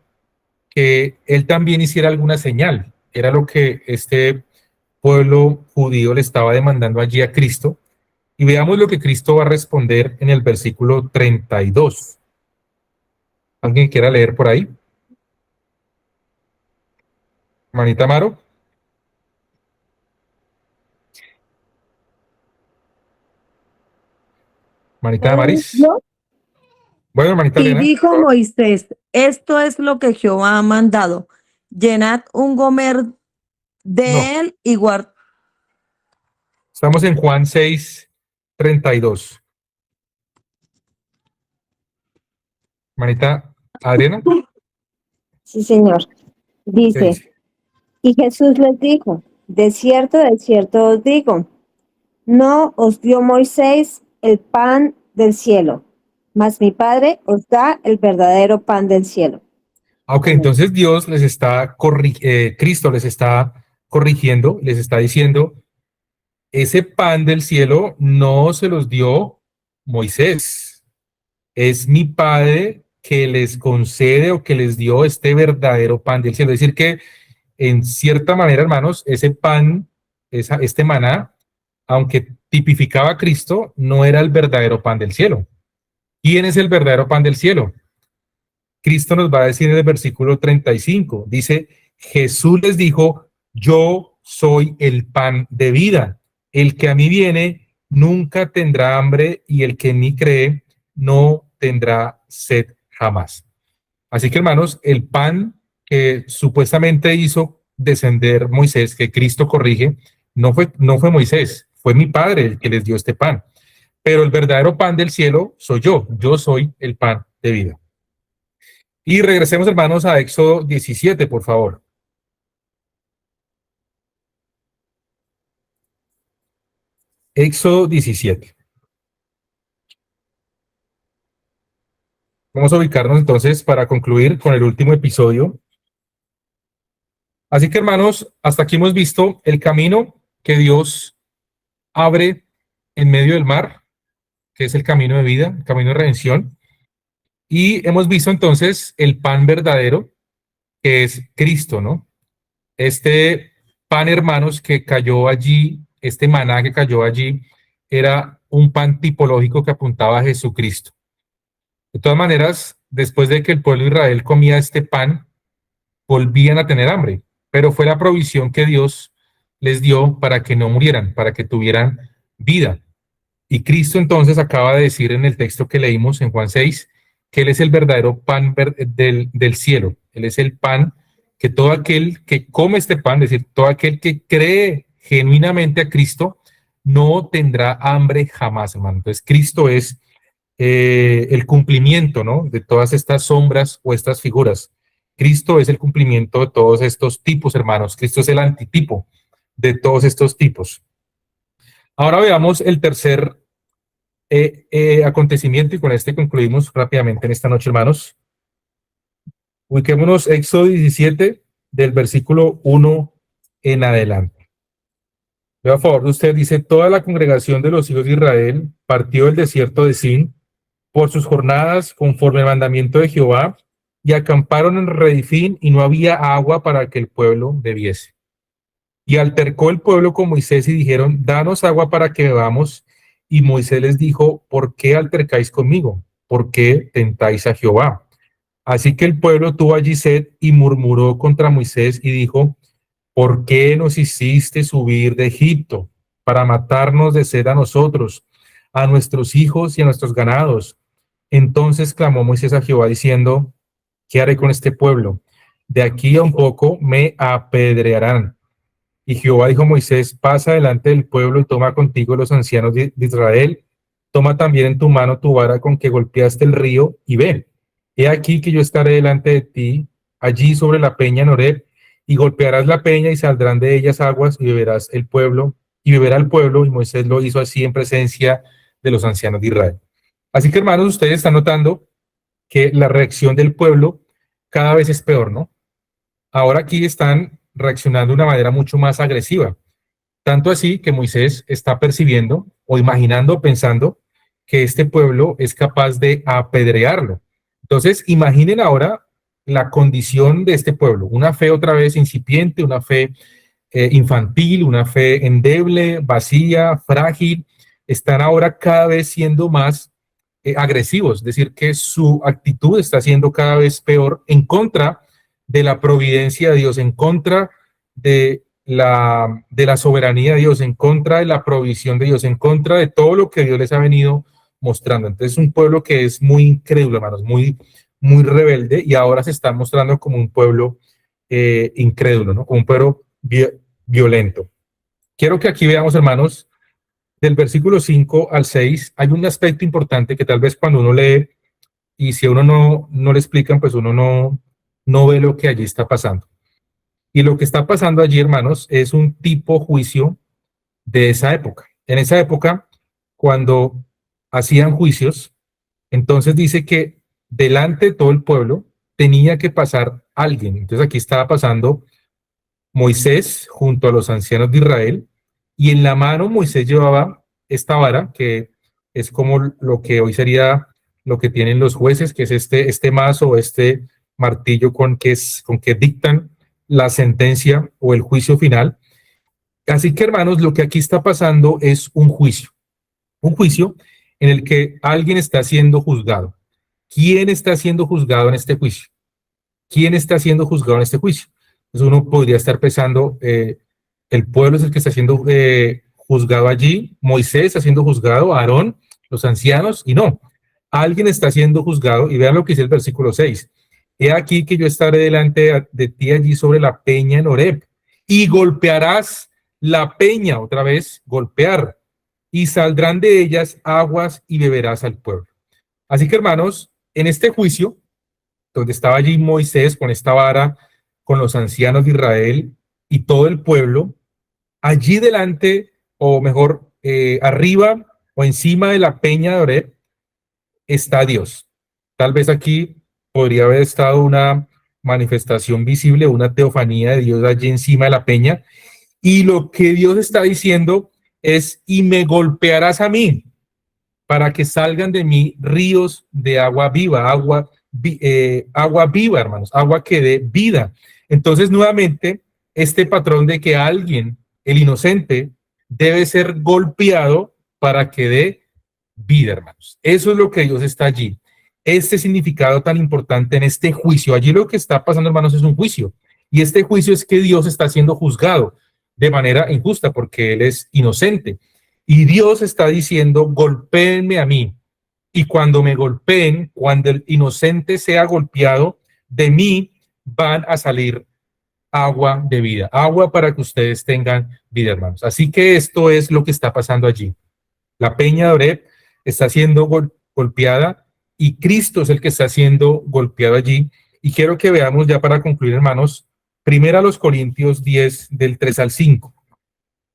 que él también hiciera alguna señal. Era lo que este pueblo judío le estaba demandando allí a Cristo. Y veamos lo que Cristo va a responder en el versículo 32. ¿Alguien quiera leer por ahí? Manita Maro. Manita Maris. ¿No? Bueno, manita Y Elena. dijo Moisés, esto es lo que Jehová ha mandado, llenad un gomer de No. él y guardad. Estamos en Juan 6, 32. Manita Adriana. Sí, señor. ¿Qué Dice, dice? y Jesús les dijo, de cierto os digo, no os dio Moisés el pan del cielo, mas mi Padre os da el verdadero pan del cielo. Ok, entonces Dios les está Cristo les está corrigiendo, les está diciendo, ese pan del cielo no se los dio Moisés, es mi Padre que les concede o que les dio este verdadero pan del cielo. Es decir, que en cierta manera, hermanos, ese pan, este maná, aunque tipificaba a Cristo, no era el verdadero pan del cielo. ¿Quién es el verdadero pan del cielo? Cristo nos va a decir en el versículo 35, dice, Jesús les dijo, yo soy el pan de vida. El que a mí viene nunca tendrá hambre y el que en mí cree no tendrá sed jamás. Así que, hermanos, el pan que supuestamente hizo descender Moisés, que Cristo corrige, no fue Moisés, fue mi Padre el que les dio este pan. Pero el verdadero pan del cielo soy yo soy el pan de vida. Y regresemos, hermanos, a Éxodo 17, por favor. Éxodo 17. Vamos a ubicarnos entonces para concluir con el último episodio. Así que, hermanos, hasta aquí hemos visto el camino que Dios abre en medio del mar, que es el camino de vida, el camino de redención. Y hemos visto entonces el pan verdadero, que es Cristo, ¿no? Este pan, hermanos, que cayó allí, este maná que cayó allí, era un pan tipológico que apuntaba a Jesucristo. De todas maneras, después de que el pueblo de Israel comía este pan, volvían a tener hambre, pero fue la provisión que Dios les dio para que no murieran, para que tuvieran vida. Y Cristo entonces acaba de decir en el texto que leímos en Juan 6, que Él es el verdadero pan del cielo. Él es el pan que todo aquel que come este pan, es decir, todo aquel que cree genuinamente a Cristo, no tendrá hambre jamás, hermano. Entonces, Cristo es el cumplimiento, ¿no? De todas estas sombras o estas figuras. Cristo es el cumplimiento de todos estos tipos, hermanos. Cristo es el antitipo de todos estos tipos. Ahora veamos el tercer acontecimiento y con este concluimos rápidamente en esta noche, hermanos. Ubiquémonos Éxodo 17 del versículo 1 en adelante. Veo a favor de usted, dice, toda la congregación de los hijos de Israel partió del desierto de Sin por sus jornadas conforme al mandamiento de Jehová y acamparon en Redifín, y no había agua para que el pueblo bebiese. Y altercó el pueblo con Moisés y dijeron, danos agua para que bebamos. Y Moisés les dijo, ¿por qué altercáis conmigo? ¿Por qué tentáis a Jehová? Así que el pueblo tuvo allí sed y murmuró contra Moisés y dijo, ¿por qué nos hiciste subir de Egipto para matarnos de sed a nosotros, a nuestros hijos y a nuestros ganados? Entonces clamó Moisés a Jehová diciendo, ¿qué haré con este pueblo? De aquí a un poco me apedrearán. Y Jehová dijo a Moisés, pasa delante del pueblo y toma contigo los ancianos de Israel, toma también en tu mano tu vara con que golpeaste el río y ven. He aquí que yo estaré delante de ti, allí sobre la peña en Horeb, y golpearás la peña y saldrán de ellas aguas y beberás el pueblo, y beberá el pueblo, y Moisés lo hizo así en presencia de los ancianos de Israel. Así que hermanos, ustedes están notando que la reacción del pueblo cada vez es peor, ¿no? Ahora aquí están reaccionando de una manera mucho más agresiva. Tanto así que Moisés está percibiendo o imaginando, pensando que este pueblo es capaz de apedrearlo. Entonces, imaginen ahora la condición de este pueblo. Una fe otra vez incipiente, una fe infantil, una fe endeble, vacía, frágil. Están ahora cada vez siendo más agresivos, es decir, que su actitud está siendo cada vez peor en contra de la providencia de Dios, en contra de la soberanía de Dios, en contra de la provisión de Dios, en contra de todo lo que Dios les ha venido mostrando. Entonces, es un pueblo que es muy incrédulo, hermanos, muy, muy rebelde, y ahora se está mostrando como un pueblo incrédulo, ¿no? Como un pueblo violento. Quiero que aquí veamos, hermanos, del versículo 5 al 6, hay un aspecto importante que tal vez cuando uno lee, y si a uno no le explican, pues uno no ve lo que allí está pasando. Y lo que está pasando allí, hermanos, es un tipo juicio de esa época. En esa época, cuando hacían juicios, entonces dice que delante de todo el pueblo tenía que pasar alguien. Entonces aquí estaba pasando Moisés junto a los ancianos de Israel, y en la mano Moisés llevaba esta vara, que es como lo que hoy sería lo que tienen los jueces, que es este mazo, este martillo con que dictan la sentencia o el juicio final. Así que, hermanos, lo que aquí está pasando es un juicio en el que alguien está siendo juzgado. ¿Quién está siendo juzgado en este juicio? ¿Quién está siendo juzgado en este juicio? Entonces uno podría estar pensando, el pueblo es el que está siendo juzgado allí, Moisés está siendo juzgado, Aarón, los ancianos, y no, alguien está siendo juzgado, y vean lo que dice el versículo 6. He aquí que yo estaré delante de ti allí sobre la peña en Horeb, y golpearás la peña, otra vez, golpear, y saldrán de ellas aguas y beberás al pueblo. Así que, hermanos, en este juicio, donde estaba allí Moisés con esta vara, con los ancianos de Israel y todo el pueblo, allí delante, o mejor, arriba o encima de la peña de Horeb, está Dios. Tal vez aquí podría haber estado una manifestación visible, una teofanía de Dios allí encima de la peña, y lo que Dios está diciendo es, y me golpearás a mí, para que salgan de mí ríos de agua viva, agua viva, hermanos, agua que dé vida. Entonces, nuevamente, este patrón de que alguien, el inocente, debe ser golpeado para que dé vida, hermanos. Eso es lo que Dios está allí. Este significado tan importante en este juicio. Allí lo que está pasando, hermanos, es un juicio. Y este juicio es que Dios está siendo juzgado de manera injusta porque Él es inocente. Y Dios está diciendo, golpéenme a mí. Y cuando me golpeen, cuando el inocente sea golpeado, de mí van a salir agua de vida, agua para que ustedes tengan vida, hermanos. Así que esto es lo que está pasando allí. La peña de Horeb está siendo golpeada, y Cristo es el que está siendo golpeado allí. Y quiero que veamos ya para concluir, hermanos, primero a los Corintios 10, del 3 al 5.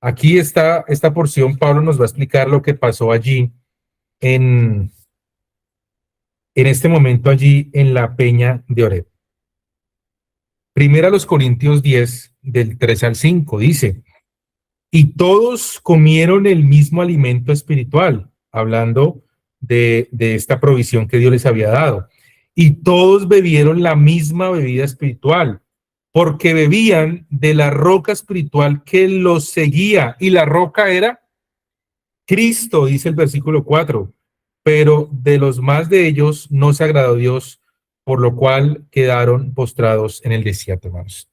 Aquí está esta porción, Pablo nos va a explicar lo que pasó allí en este momento allí en la peña de Horeb. Primero a los Corintios 10, del 3 al 5, dice, y todos comieron el mismo alimento espiritual, hablando de esta provisión que Dios les había dado. y todos bebieron la misma bebida espiritual, porque bebían de la roca espiritual que los seguía, y la roca era Cristo, dice el versículo 4, pero de los más de ellos no se agradó Dios, por lo cual quedaron postrados en el desierto, hermanos.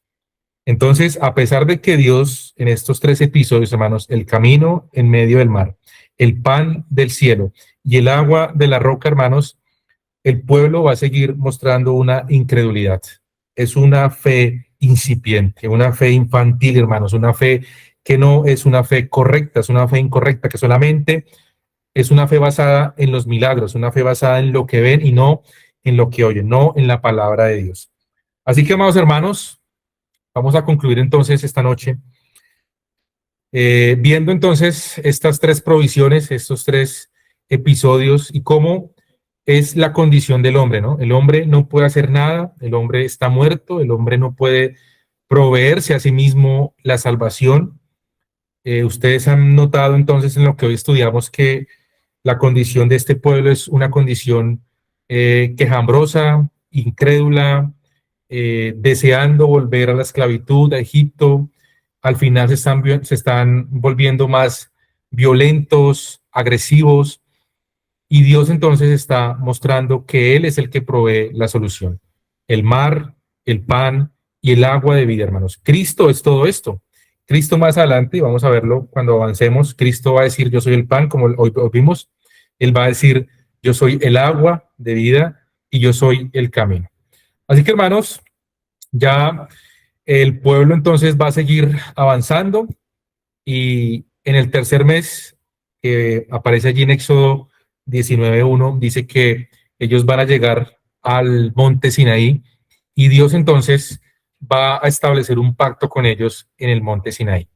Entonces, a pesar de que Dios, en estos 3 episodios, hermanos, el camino en medio del mar, el pan del cielo y el agua de la roca, hermanos, el pueblo va a seguir mostrando una incredulidad. Es una fe incipiente, una fe infantil, hermanos, una fe que no es una fe correcta, es una fe incorrecta, que solamente es una fe basada en los milagros, una fe basada en lo que ven y no en lo que oyen, no en la palabra de Dios. Así que, amados hermanos, vamos a concluir entonces esta noche viendo entonces estas 3 provisiones, estos 3 episodios y cómo es la condición del hombre, ¿no? El hombre no puede hacer nada, el hombre está muerto, el hombre no puede proveerse a sí mismo la salvación. Ustedes han notado entonces en lo que hoy estudiamos que la condición de este pueblo es una condición quejambrosa, incrédula, deseando volver a la esclavitud, a Egipto. Al final se están volviendo más violentos, agresivos, y Dios entonces está mostrando que Él es el que provee la solución. El mar, el pan y el agua de vida, hermanos. Cristo es todo esto. Cristo más adelante, y vamos a verlo cuando avancemos, Cristo va a decir, yo soy el pan, como hoy vimos. Él va a decir, yo soy el agua de vida y yo soy el camino. Así que, hermanos, ya el pueblo entonces va a seguir avanzando, y en el tercer mes, que aparece allí en Éxodo 19:1, dice que ellos van a llegar al monte Sinaí, y Dios entonces va a establecer un pacto con ellos en el monte Sinaí.